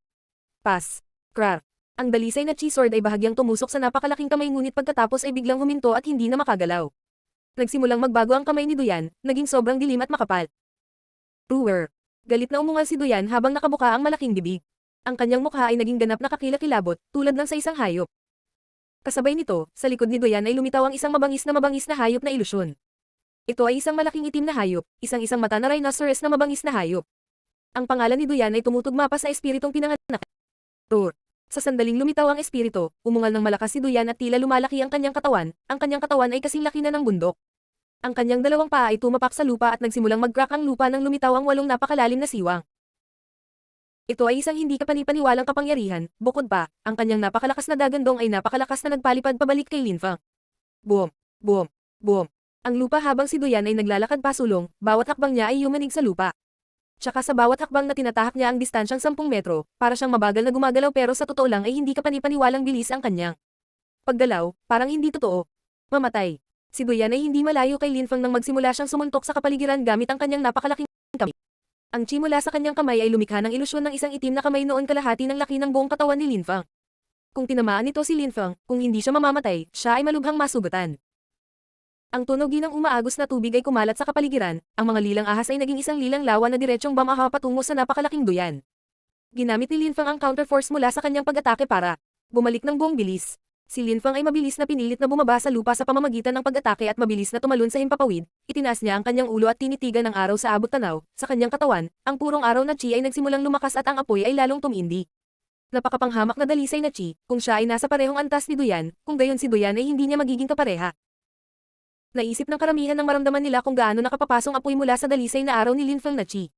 Pas. Krar. Ang dalisay na chi sword ay bahagyang tumusok sa napakalaking kamay ngunit pagkatapos ay biglang huminto at hindi na makagalaw. Nagsimulang magbago ang kamay ni Duyan, naging sobrang dilim at makapal. Ruwer. Galit na umungal si Duyan habang nakabuka ang malaking bibig. Ang kanyang mukha ay naging ganap na kakilakilabot, tulad ng sa isang hayop. Kasabay nito, sa likod ni Duyan ay lumitaw ang isang mabangis na hayop na ilusyon. Ito ay isang malaking itim na hayop, isang mata na rhinoceros na mabangis na hayop. Ang pangalan ni Duyan ay tumutugma pa sa espiritong pinanganak. Roar. Sa sandaling lumitaw ang espiritu, umungal ng malakas si Duyan at tila lumalaki ang kanyang katawan ay kasing laki na ng bundok. Ang kanyang dalawang paa ay tumapak sa lupa at nagsimulang mag-crack ang lupa nang lumitaw ang 8 napakalalim na siwang. Ito ay isang hindi kapanipaniwalang kapangyarihan, bukod pa, ang kanyang napakalakas na dagandong ay napakalakas na nagpalipad pabalik kay Lin Feng. Boom! Boom! Boom! Ang lupa habang si Duyan ay naglalakad pasulong, bawat hakbang niya ay yumanig sa lupa. Tsaka sa bawat hakbang na tinatahak niya ang distansyang 10 metro, para siyang mabagal na gumagalaw pero sa totoo lang ay hindi kapanipaniwalang bilis ang kanyang paggalaw, parang hindi totoo. Mamatay. Si Duyan ay hindi malayo kay Lin Feng nang magsimula siyang sumuntok sa kapaligiran gamit ang kanyang napakalaking kamay. Ang chi mula sa kanyang kamay ay lumikha ng ilusyon ng isang itim na kamay noon kalahati ng laki ng buong katawan ni Lin Feng. Kung tinamaan nito si Lin Feng, kung hindi siya mamamatay, siya ay malubhang masugatan. Ang tunog ng umaagos na tubig ay kumalat sa kapaligiran, ang mga lilang ahas ay naging isang lilang lawa na diretsyong bamaha patungo sa napakalaking Duyan. Ginamit ni Lin Feng ang counterforce mula sa kanyang pag-atake para bumalik ng buong bilis. Si Lin Feng ay mabilis na pinilit na bumaba sa lupa sa pamamagitan ng pag-atake at mabilis na tumalon sa himpapawid, itinaas niya ang kanyang ulo at tinitigan ng araw sa abot tanaw, sa kanyang katawan, ang purong araw na chi ay nagsimulang lumakas at ang apoy ay lalong tumindi. Napakapanghamak na dalisay na chi, kung siya ay nasa parehong antas ni Duyan, kung gayon si Duyan ay hindi niya magiging kapareha. Naisip ng karamihan ng maramdaman nila kung gaano nakapapasong apoy mula sa dalisay na araw ni Lin Feng na chi.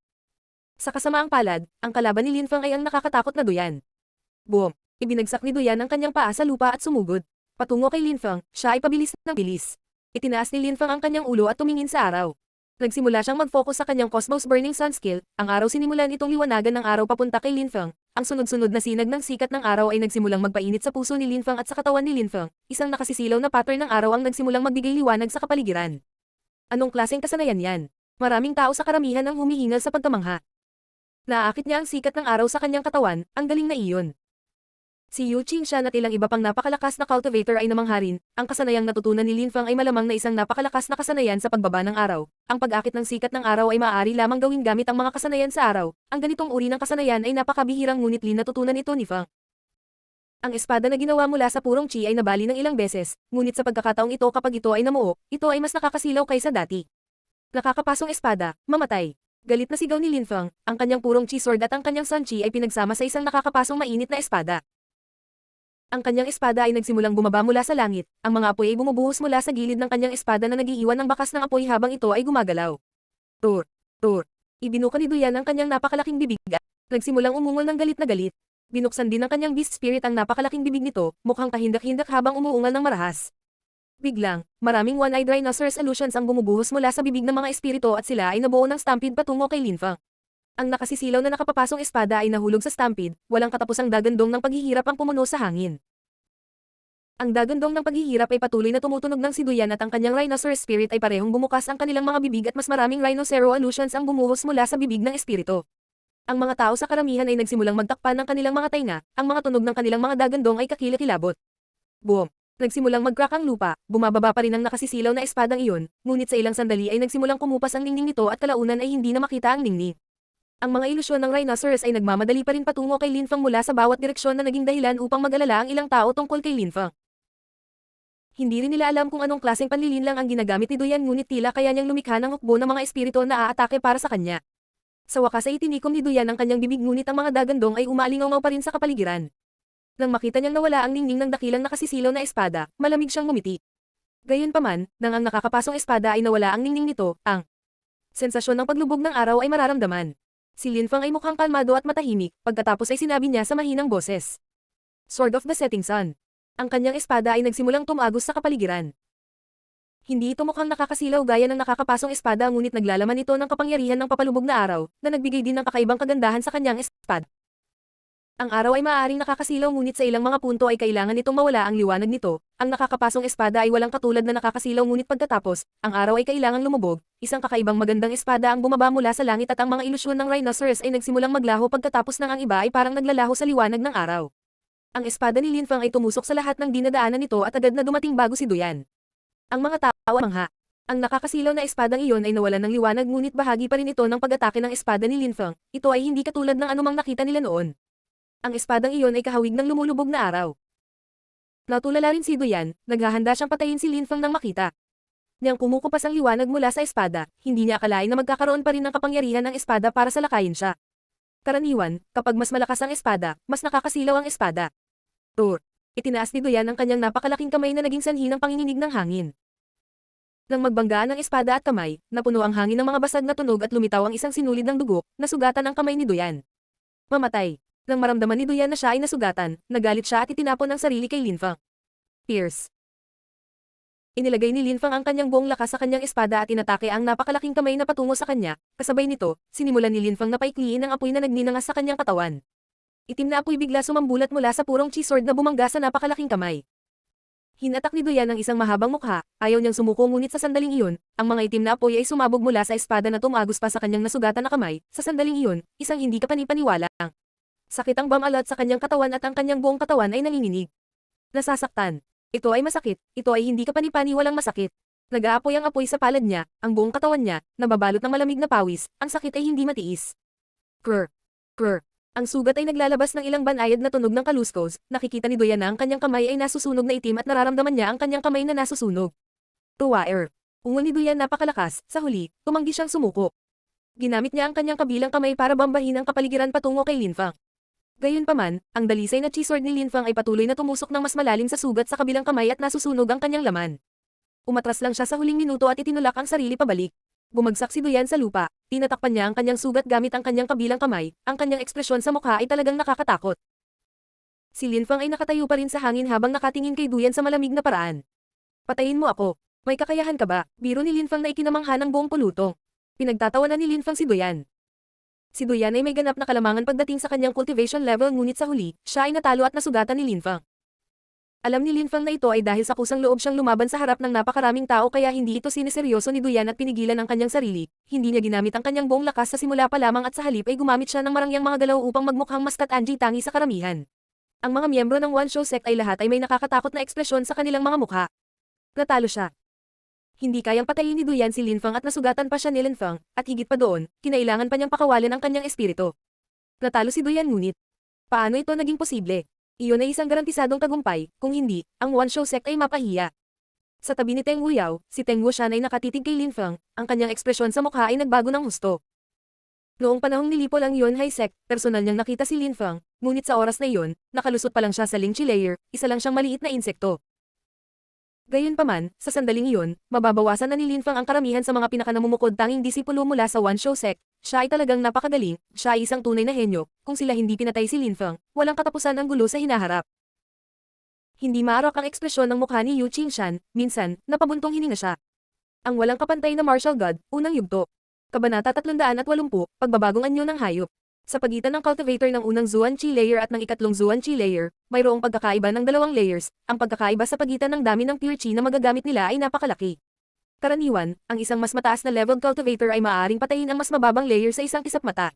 Sa kasamaang palad, ang kalaban ni Lin Feng ay ang nakakatakot na Duyan. Boom! Ibinagsak ni Duyan ang kanyang paa sa lupa at sumugod. Patungo kay Lin Feng, siya ay pabilis ng bilis. Itinaas ni Lin Feng ang kanyang ulo at tumingin sa araw. Nagsimula siyang mag-focus sa kanyang Cosmos Burning Sun skill, ang araw sinimulan itong liwanagan ng araw papunta kay Lin Feng. Ang sunod-sunod na sinag ng sikat ng araw ay nagsimulang magpainit sa puso ni Lin Feng at sa katawan ni Lin Feng. Isang nakasisilaw na pattern ng araw ang nagsimulang magbigay liwanag sa kapaligiran. Anong klaseng kasanayan yan? Maraming tao sa karamihan ang humihingal sa pagkamangha. Naaakit niya ang sikat ng araw sa kanyang katawan, ang galing na iyon. Si Yu Qingshan at ilang iba pang napakalakas na cultivator ay namangha rin. Ang kasanayang natutunan ni Lin Feng ay malamang na isang napakalakas na kasanayan sa pagbaba ng araw. Ang pag-akit ng sikat ng araw ay maaari lamang gawin gamit ang mga kasanayan sa araw. Ang ganitong uri ng kasanayan ay napakabihirang ngunit natutunan ito ni Feng. Ang espada na ginawa mula sa purong chi ay nabali ng ilang beses, ngunit sa pagkakataong ito kapag ito ay namuo, ito ay mas nakakasilaw kaysa dati. Nakakapasong espada, mamatay. Galit na sigaw ni Lin Feng, ang kanyang purong chi sword at ang kanyang sun chi ay pinagsama sa isang nakakapasong mainit na espada. Ang kanyang espada ay nagsimulang bumaba mula sa langit, ang mga apoy ay bumubuhos mula sa gilid ng kanyang espada na nagiiwan ng bakas ng apoy habang ito ay gumagalaw. Tur. Tur. Ibinuka ni Duyan ang kanyang napakalaking bibig at nagsimulang umungol ng galit na galit. Binuksan din ng kanyang beast spirit ang napakalaking bibig nito, mukhang kahindak-hindak habang umuungal ng marahas. Biglang, maraming one-eyed rhinoceros illusions ang bumubuhos mula sa bibig ng mga espiritu at sila ay nabuo ng stampede patungo kay Linfang. Ang nakasisilaw na nakapapasong espada ay nahulog sa stampede, walang katapusang dagandong ng paghihirap ang pumuno sa hangin. Ang dagandong ng paghihirap ay patuloy na tumutunog ng si Duyan at ang kanyang rhinoceros spirit ay parehong bumukas ang kanilang mga bibig at mas maraming rhinocero illusions ang bumuhos mula sa bibig ng espiritu. Ang mga tao sa karamihan ay nagsimulang magtakpan ng kanilang mga tainga, ang mga tunog ng kanilang mga dagandong ay kakilakilabot. Boom! Nagsimulang mag-crack ang lupa, bumababa pa rin ang nakasisilaw na espadang iyon, ngunit sa ilang sandali ay nagsimulang kumupas ang ningning nito at kalaunan ay hindi na makita ang ningning. Ang mga ilusyon ng rhinoceros ay nagmamadali pa rin patungo kay Linfang mula sa bawat direksyon na naging dahilan upang mag-alala ang ilang tao tungkol kay Linfang. Hindi rin nila alam kung anong klaseng panlilinlang ang ginagamit ni Duyan ngunit tila kaya niyang lumikha ng hukbo ng mga espiritu na aatake para sa kanya. Sa wakas ay itinikom ni Duyan ang kanyang bibig ngunit ang mga dagandong ay umaalingaw pa rin sa kapaligiran. Nang makita niyang nawala ang ningning ng dakilang nakasisilaw na espada, malamig siyang ngumiti. Gayunpaman, nang ang nakakapasong espada ay nawala ang ningning nito, ang sensasyon ng paglubog ng araw ay mararamdaman. Si Linfang ay mukhang kalmado at matahimik, pagkatapos ay sinabi niya sa mahinang boses. Sword of the Setting Sun. Ang kanyang espada ay nagsimulang tumagos sa kapaligiran. Hindi ito mukhang nakakasilaw gaya ng nakakapasong espada ngunit naglalaman ito ng kapangyarihan ng papalubog na araw, na nagbigay din ng kakaibang kagandahan sa kanyang espada. Ang araw ay maaaring nakakasilaw ngunit sa ilang mga punto ay kailangan nitong mawala ang liwanag nito. Ang nakakapasong espada ay walang katulad na nakakasilaw ngunit pagkatapos, ang araw ay kailangang lumubog. Isang kakaibang magandang espada ang bumaba mula sa langit at ang mga ilusyon ng rhinoceros ay nagsimulang maglaho pagkatapos ng ang iba ay parang naglalaho sa liwanag ng araw. Ang espada ni Linfang ay tumusok sa lahat ng dinadaanan nito at agad na dumating bago si Duyan. Ang mga tao ay mangha. Ang nakakasilaw na espadang iyon ay nawalan ng liwanag ngunit bahagi pa rin ito ng pag-atake ng espada ni Linfang. Ito ay hindi katulad ng anumang nakita nila noon. Ang espadang iyon ay kahawig ng lumulubog na araw. Natulala rin si Duyan, naghahanda siyang patayin si Linfang nang makita niyang kumukupas ang liwanag mula sa espada, hindi niya akalain na magkakaroon pa rin ng kapangyarihan ng espada para salakayin siya. Karaniwan, kapag mas malakas ang espada, mas nakakasilaw ang espada. Tur. Itinaas ni Duyan ang kanyang napakalaking kamay na naging sanhi ng panginginig ng hangin. Nang magbanggaan ang espada at kamay, napuno ang hangin ng mga basag na tunog at lumitaw ang isang sinulid ng dugo, nasugatan ang kamay ni Duyan. Mamatay. Nang maramdaman ni Duyan na siya ay nasugatan, nagalit siya at itinapon ang sarili kay Linfang. Pierce. Inilagay ni Linfang ang kanyang buong lakas sa kanyang espada at inatake ang napakalaking kamay na patungo sa kanya, kasabay nito, sinimulan ni Linfang na paikliin ang apoy na nagninangas sa kanyang katawan. Itim na apoy bigla sumambulat mula sa purong chi sword na bumangga sa napakalaking kamay. Hinatak ni Duyan ang isang mahabang mukha, ayaw niyang sumuko ngunit sa sandaling iyon, ang mga itim na apoy ay sumabog mula sa espada na tumagos pa sa kanyang nasugatan na kamay, sa sandaling iyon, isang hindi kapani-paniwala. Sakit ang bumalat sa kanyang katawan at ang kanyang buong katawan ay nanginginig. Nasasaktan. Ito ay masakit, ito ay hindi kapani-paniwalang masakit. Nag-aapoy ang apoy sa palad niya, ang buong katawan niya, nababalot ng malamig na pawis, ang sakit ay hindi matiis. Krr. Krr. Ang sugat ay naglalabas ng ilang banayad na tunog ng kaluskos, nakikita ni Duyan na ang kanyang kamay ay nasusunog na itim at nararamdaman niya ang kanyang kamay na nasusunog. Tuwaer. Ungol ni Duyan napakalakas, sa huli, tumanggi siyang sumuko. Ginamit niya ang kanyang kabilang kamay para bambahin ang kapaligiran patungo kay Linfang. Gayunpaman, ang dalisay na chi sword ni Linfang ay patuloy na tumusok ng mas malalim sa sugat sa kabilang kamay at nasusunog ang kanyang laman. Umatras lang siya sa huling minuto at itinulak ang sarili pabalik. Bumagsak si Duyan sa lupa, tinatakpan niya ang kanyang sugat gamit ang kanyang kabilang kamay, ang kanyang ekspresyon sa mukha ay talagang nakakatakot. Si Linfang ay nakatayo pa rin sa hangin habang nakatingin kay Duyan sa malamig na paraan. Patayin mo ako. May kakayahan ka ba? Biro ni Linfang na ikinamangha ng buong pulutong. Pinagtatawanan ni Linfang si Duyan. Si Duyan ay may ganap na kalamangan pagdating sa kanyang cultivation level ngunit sa huli, siya ay natalo at nasugatan ni Linfang. Alam ni Linfang na ito ay dahil sa kusang loob siyang lumaban sa harap ng napakaraming tao kaya hindi ito siniseryoso ni Duyan at pinigilan ang kanyang sarili, hindi niya ginamit ang kanyang buong lakas sa simula pa lamang at sa halip ay gumamit siya ng marangyang mga galaw upang magmukhang mas tat-anji tangi sa karamihan. Ang mga miyembro ng One Show Sect ay lahat ay may nakakatakot na ekspresyon sa kanilang mga mukha. Natalo siya. Hindi kayang patayin ni Duyan si Linfang at nasugatan pa siya ni Linfang, at higit pa doon, kinailangan pa niyang pakawalin ang kanyang espiritu. Natalo si Duyan ngunit. Paano ito naging posible? Iyon ay isang garantisadong tagumpay, kung hindi, ang One Show Sect ay mapahiya. Sa tabi ni Teng Wuyao, si Teng Wushan ay nakatitig kay Linfang, ang kanyang ekspresyon sa mukha ay nagbago ng husto. Noong panahong nilipol ang Yuan Hai Sect, personal niyang nakita si Linfang, ngunit sa oras na iyon, nakalusot pa lang siya sa Lingchi Layer, isa lang siyang maliit na insekto. Gayunpaman, sa sandaling iyon, mababawasan na ni Linfang ang karamihan sa mga pinakanamumukod tanging disipulo mula sa One Shou sect. Siya ay talagang napakagaling, siya ay isang tunay na henyo, kung sila hindi pinatay si Linfang, walang katapusan ang gulo sa hinaharap. Hindi maarak ang ekspresyon ng mukha ni Yu Qingshan, minsan, napabuntong hininga siya. Ang walang kapantay na martial god, unang yugto. Kabanata 380, pagbabagong anyo ng hayop. Sa pagitan ng cultivator ng unang Zuan Qi layer at ng ikatlong Zuan Qi layer, mayroong pagkakaiba ng dalawang layers. Ang pagkakaiba sa pagitan ng dami ng pure Qi na magagamit nila ay napakalaki. Karaniwan, ang isang mas mataas na leveled cultivator ay maaaring patayin ang mas mababang layer sa isang kisap mata.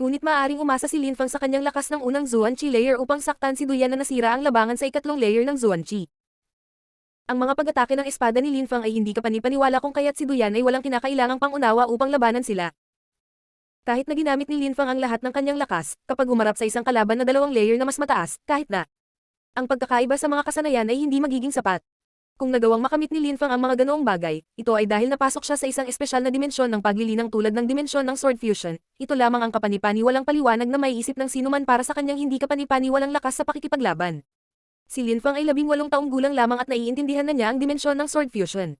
Ngunit maaaring umasa si Linfang sa kanyang lakas ng unang Zuan Qi layer upang saktan si Duyan na nasira ang labangan sa ikatlong layer ng Zuan Qi. Ang mga pag-atake ng espada ni Linfang ay hindi kapanipaniwala kung kaya't si Duyan ay walang kinakailangang pangunawa upang labanan sila. Kahit na ginamit ni Linfang ang lahat ng kanyang lakas, kapag humarap sa isang kalaban na dalawang layer na mas mataas, kahit na ang pagkakaiba sa mga kasanayan ay hindi magiging sapat. Kung nagawang makamit ni Linfang ang mga ganoong bagay, ito ay dahil napasok siya sa isang espesyal na dimensyon ng paglilinang tulad ng dimensyon ng sword fusion. Ito lamang ang kapanipaniwalang paliwanag na maiisip ng sinuman para sa kanyang hindi kapanipaniwalang lakas sa pakikipaglaban. Si Linfang ay 18 taong gulang lamang at naiintindihan na niya ang dimensyon ng sword fusion.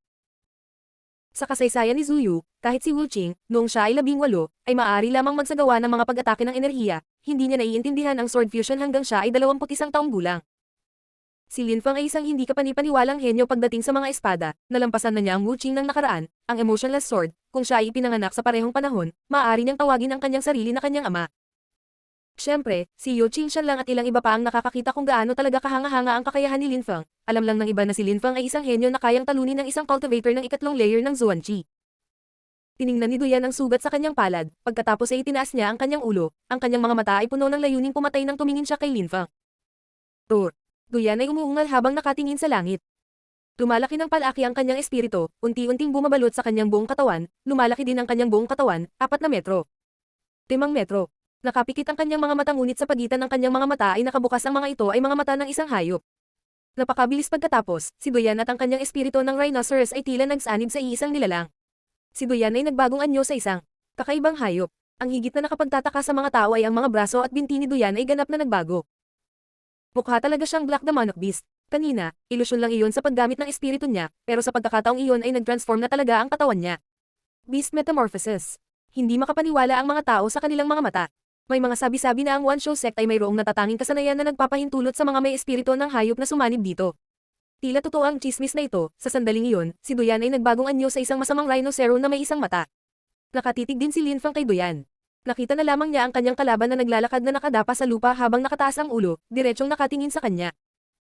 Sa kasaysayan ni Zuyu, kahit si Wu Qing, noong siya ay 18, ay maaari lamang magsagawa ng mga pag-atake ng enerhiya, hindi niya naiintindihan ang sword fusion hanggang siya ay 21 taong gulang. Si Linfang ay isang hindi kapanipaniwalang henyo pagdating sa mga espada, nalampasan na niya ang Wu Qing ng nakaraan, ang emotionless sword, kung siya ay ipinanganak sa parehong panahon, maaari niyang tawagin ang kanyang sarili na kanyang ama. Siyempre, si Yu Qingshan lang at ilang iba pa ang nakakakita kung gaano talaga kahanga-hanga ang kakayahan ni Linfang. Alam lang ng iba na si Linfang ay isang henyo na kayang talunin ng isang cultivator ng ikatlong layer ng Zuan Qi. Tiningnan ni Duyan ang sugat sa kanyang palad, pagkatapos ay itinaas niya ang kanyang ulo, ang kanyang mga mata ay puno ng layuning pumatay nang tumingin siya kay Linfang. Duyan ay umuungal habang nakatingin sa langit. Lumalaki ng palaki ang kanyang espiritu, unti-unting bumabalot sa kanyang buong katawan, lumalaki din ang kanyang buong katawan, 4 na metro. 5 metro. Nakapikit ang kanyang mga mata ngunit sa pagitan ng kanyang mga mata ay nakabukas ang mga ito ay mga mata ng isang hayop. Napakabilis pagkatapos, si Duyan at ang kanyang espiritu ng rhinoceros ay tila nagsanib sa iisang nilalang. Si Duyan ay nagbagong anyo sa isang kakaibang hayop. Ang higit na nakapagtataka sa mga tao ay ang mga braso at binti ni Duyan ay ganap na nagbago. Mukha talaga siyang Black Demonic Beast. Kanina, ilusyon lang iyon sa paggamit ng espiritu niya, pero sa pagkakataong iyon ay nag-transform na talaga ang katawan niya. Beast Metamorphosis. Hindi makapaniwala ang mga tao sa kanilang mga mata. May mga sabi-sabi na ang One Shou sect ay mayroong natatanging kasanayan na nagpapahintulot sa mga may espiritu ng hayop na sumanib dito. Tila totoo ang chismis na ito, sa sandaling iyon, si Duyan ay nagbagong anyo sa isang masamang rhinocero na may isang mata. Nakatitig din si Linfang kay Duyan. Nakita na lamang niya ang kanyang kalaban na naglalakad na nakadapa sa lupa habang nakataas ang ulo, diretsyong nakatingin sa kanya.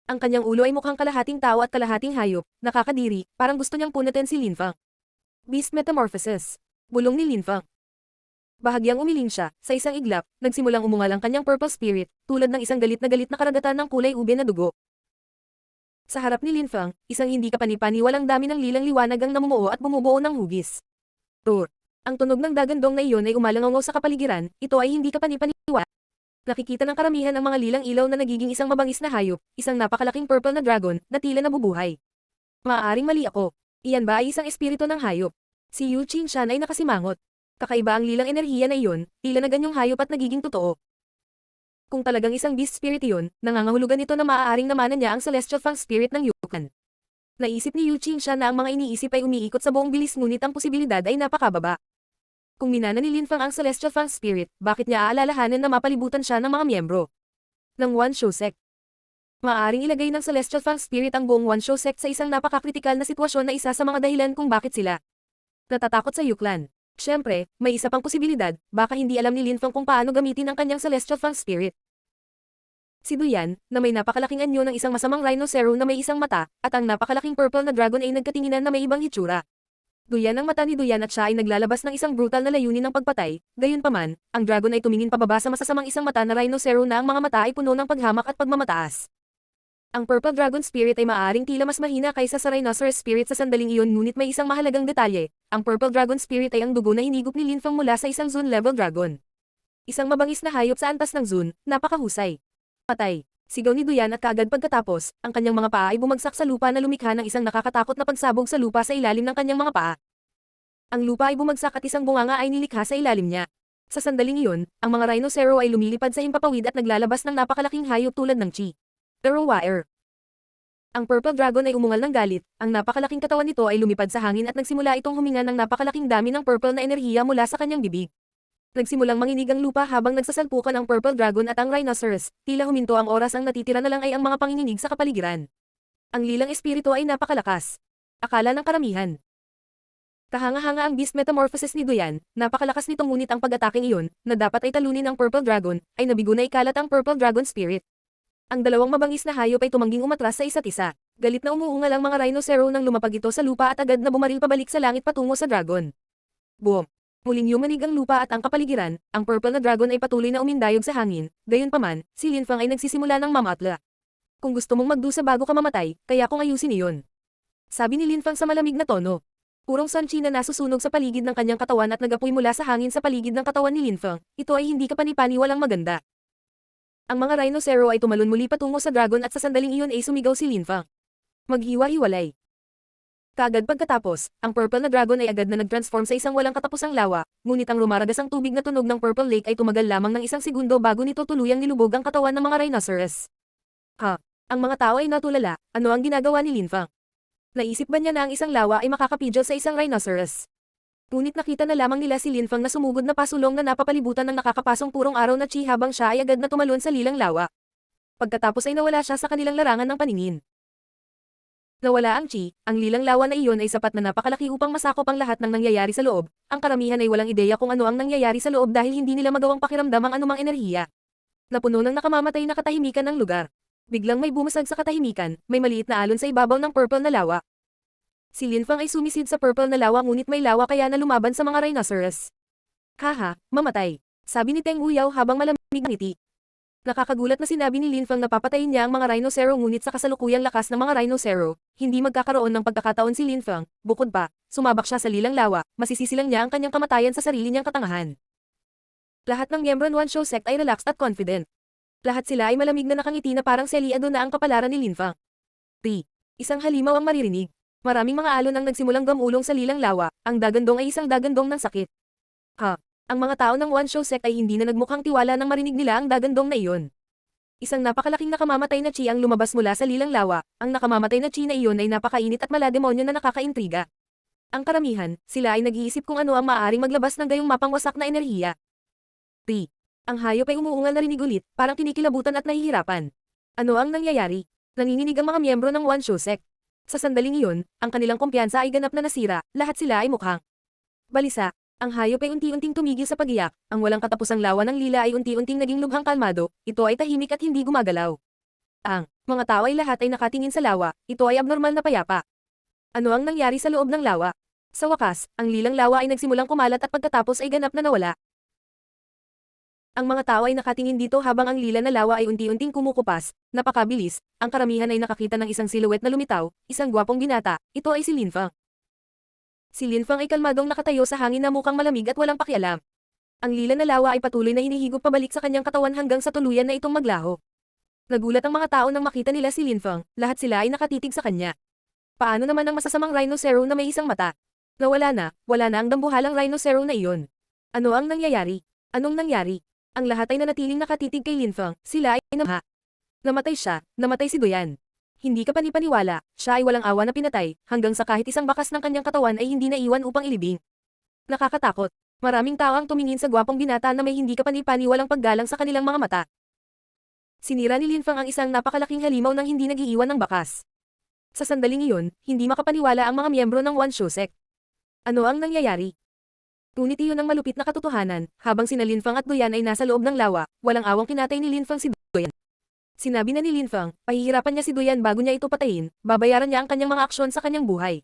Ang kanyang ulo ay mukhang kalahating tao at kalahating hayop, nakakadiri, parang gusto niyang punutin si Linfang. Beast Metamorphosis. Bulong ni Linfang. Bahagyang umiling siya, sa isang iglap, nagsimulang umungal ang kanyang purple spirit, tulad ng isang galit na karagatan ng kulay ube na dugo. Sa harap ni Linfang, isang hindi kapanipaniwalang dami ng lilang liwanag ang namumuo at bumubuo ng hugis. Ang tunog ng dagandong na iyon ay umalangaw sa kapaligiran, ito ay hindi kapanipaniwala. Nakikita ng karamihan ang mga lilang ilaw na nagiging isang mabangis na hayop, isang napakalaking purple na dragon, na tila nabubuhay. Maaaring mali ako. Iyan ba ay isang espiritu ng hayop? Si Yu Qingshan ay nakasimangot. Kakaiba ang lilang enerhiya na iyon, tila na ganyong hayop at nagiging totoo. Kung talagang isang beast spirit iyon, nangangahulugan ito na maaaring namanan niya ang celestial fang spirit ng Yuklan. Naisip ni Yu Qingshan na ang mga iniisip ay umiikot sa buong bilis ngunit ang posibilidad ay napakababa. Kung minana ni Linfang ang celestial fang spirit, bakit niya aalalahanin na mapalibutan siya ng mga miyembro ng One Shou sect? Maaaring ilagay ng celestial fang spirit ang buong One Shou sect sa isang napakakritikal na sitwasyon na isa sa mga dahilan kung bakit sila natatakot sa Yuklan. Siyempre, may isa pang posibilidad, baka hindi alam ni Linfang kung paano gamitin ang kanyang celestial fang spirit. Si Duyan, na may napakalaking anyo ng isang masamang rhinocero na may isang mata, at ang napakalaking purple na dragon ay nagkatinginan na may ibang hitsura. Duyan ang mata ni Duyan at siya ay naglalabas ng isang brutal na layunin ng pagpatay, gayunpaman, ang dragon ay tumingin pababa sa masasamang isang mata na rhinocero na ang mga mata ay puno ng paghamak at pagmamataas. Ang Purple Dragon Spirit ay maaaring tila mas mahina kaysa sa Rhinoceros Spirit sa sandaling iyon ngunit may isang mahalagang detalye. Ang Purple Dragon Spirit ay ang dugo na hinigop ni Linfang mula sa isang Zun level dragon. Isang mabangis na hayop sa antas ng Zun, napakahusay. Patay. Sigaw ni Duyan at kaagad pagkatapos, ang kanyang mga paa ay bumagsak sa lupa na lumikha ng isang nakakatakot na pagsabog sa lupa sa ilalim ng kanyang mga paa. Ang lupa ay bumagsak at isang bunganga ay nilikha sa ilalim niya. Sa sandaling iyon, ang mga rhinocero ay lumilipad sa himpapawid at naglalabas ng napakalaking hayop tulad ng Chi. Arrow wire. Ang Purple Dragon ay umungal ng galit, ang napakalaking katawan nito ay lumipad sa hangin at nagsimula itong huminga ng napakalaking dami ng purple na enerhiya mula sa kanyang bibig. Nagsimulang manginig ang lupa habang nagsasalpukan ang Purple Dragon at ang Rhinoceros, tila huminto ang oras, ang natitira na lang ay ang mga panginginig sa kapaligiran. Ang lilang espiritu ay napakalakas. Akala ng karamihan. Kahanga-hanga ang beast metamorphosis ni Duyan, napakalakas nito, ngunit ang pag-ataking iyon, na dapat ay talunin ng Purple Dragon, ay nabigo na ikalat ang Purple Dragon Spirit. Ang dalawang mabangis na hayop ay tumangging umatras sa isa't isa. Galit na umuungal ang mga Rhinocero nang lumapag ito sa lupa at agad na bumaril pabalik sa langit patungo sa dragon. Boom! Muling yumanig ang lupa at ang kapaligiran, ang purple na dragon ay patuloy na umindayog sa hangin, gayunpaman, si Linfang ay nagsisimula ng mamatla. Kung gusto mong magdusa bago ka mamatay, kaya kong ayusin iyon. Sabi ni Linfang sa malamig na tono. Purong sanchi na nasusunog sa paligid ng kanyang katawan at nagapoy mula sa hangin sa paligid ng katawan ni Linfang, ito ay hindi kapani-pani walang maganda. Ang mga Rhinocero ay tumalon muli patungo sa dragon at sa sandaling iyon ay sumigaw si Linfang. Maghiwa-hiwalay. Kaagad pagkatapos, ang purple na dragon ay agad na nag-transform sa isang walang katapusang lawa, ngunit ang rumaragasang tubig na tunog ng Purple Lake ay tumagal lamang ng isang segundo bago nito tuluyang nilubog ang katawan ng mga Rhinoceros. Ang mga tao ay natulala, ano ang ginagawa ni Linfang? Naisip ba niya na ang isang lawa ay makakapidyo sa isang Rhinoceros? Ngunit nakita na lamang nila si Linfang na sumugod na pasulong na napapalibutan ng nakakapasong purong araw na chi habang siya ay agad na tumalon sa lilang lawa. Pagkatapos ay nawala siya sa kanilang larangan ng paningin. Nawala ang chi, ang lilang lawa na iyon ay sapat na napakalaki upang masakop ang lahat ng nangyayari sa loob, ang karamihan ay walang ideya kung ano ang nangyayari sa loob dahil hindi nila magawang pakiramdam ang anumang enerhiya. Napuno ng nakamamatay na katahimikan ng lugar. Biglang may bumasag sa katahimikan, may maliit na alon sa ibabaw ng purple na lawa. Si Linfang ay sumisid sa purple na lawa ngunit may lawa kaya na lumaban sa mga Rhinoceros. Haha, mamatay. Sabi ni Teng Uyaw habang malamig ng ngiti. Nakakagulat na sinabi ni Linfang na papatayin niya ang mga Rhinocero ngunit sa kasalukuyang lakas ng mga Rhinocero, hindi magkakaroon ng pagkakataon si Linfang, bukod pa, sumabak siya sa lilang lawa, masisisi lang niya ang kanyang kamatayan sa sarili niyang katangahan. Lahat ng miyembro ng One Show Sect ay relaxed at confident. Lahat sila ay malamig na nakangiti na parang seliado na ang kapalaran ni Linfang. Isang halimaw ang maririnig. Maraming mga alon ang nagsimulang gamulong sa lilang lawa, ang dagandong ay isang dagandong ng sakit. Ang mga tao ng One Show Sect ay hindi na nagmukhang tiwala nang marinig nila ang dagandong na iyon. Isang napakalaking nakamamatay na chi ang lumabas mula sa lilang lawa, ang nakamamatay na chi na iyon ay napakainit at malademonyo na nakakaintriga. Ang karamihan, sila ay nag-iisip kung ano ang maaaring maglabas ng gayong mapangwasak na enerhiya. Ang hayop ay umuungal na rinig ulit, parang kinikilabutan at nahihirapan. Ano ang nangyayari? Nanginginig ang mga miyembro ng One Show Sect. Sa sandaling iyon, ang kanilang kumpiyansa ay ganap na nasira, lahat sila ay mukhang balisa. Ang hayop ay unti-unting tumigil sa pagiyak, ang walang katapusang lawa ng lila ay unti-unting naging lubhang kalmado, ito ay tahimik at hindi gumagalaw. Ang mga tao ay lahat ay nakatingin sa lawa, ito ay abnormal na payapa. Ano ang nangyari sa loob ng lawa? Sa wakas, ang lilang lawa ay nagsimulang kumalat at pagkatapos ay ganap na nawala. Ang mga tao ay nakatingin dito habang ang lila na lawa ay unti-unting kumukupas, napakabilis, ang karamihan ay nakakita ng isang silhouette na lumitaw, isang gwapong binata, ito ay si Linfang. Si Linfang ay kalmadong nakatayo sa hangin na mukhang malamig at walang pakialam. Ang lila na lawa ay patuloy na hinihigop pabalik sa kanyang katawan hanggang sa tuluyan na itong maglaho. Nagulat ang mga tao nang makita nila si Linfang, lahat sila ay nakatitig sa kanya. Paano naman ang masasamang Rhinocero na may isang mata? Wala na ang dambuhalang Rhinocero na iyon. Ano ang nangyayari? Anong nangyari? Ang lahat ay nanatiling nakatitig kay Linfang, sila ay namatay siya, namatay si Duyan. Hindi ka panipaniwala, siya ay walang awa na pinatay, hanggang sa kahit isang bakas ng kanyang katawan ay hindi naiwan upang ilibing. Nakakatakot. Maraming tao ang tumingin sa gwapong binata na may hindi ka panipaniwalang paggalang sa kanilang mga mata. Sinira ni Linfang ang isang napakalaking halimaw nang hindi nagiiwan ng bakas. Sa sandaling iyon, hindi makapaniwala ang mga miyembro ng One Show Sect. Ano ang nangyayari? Ngunit iyon ang malupit na katotohanan, habang sina Linfang at Duyan ay nasa loob ng lawa, walang awang kinatay ni Linfang si Duyan. Sinabi na ni Linfang, pahihirapan niya si Duyan bago niya ito patayin, babayaran niya ang kanyang mga aksyon sa kanyang buhay.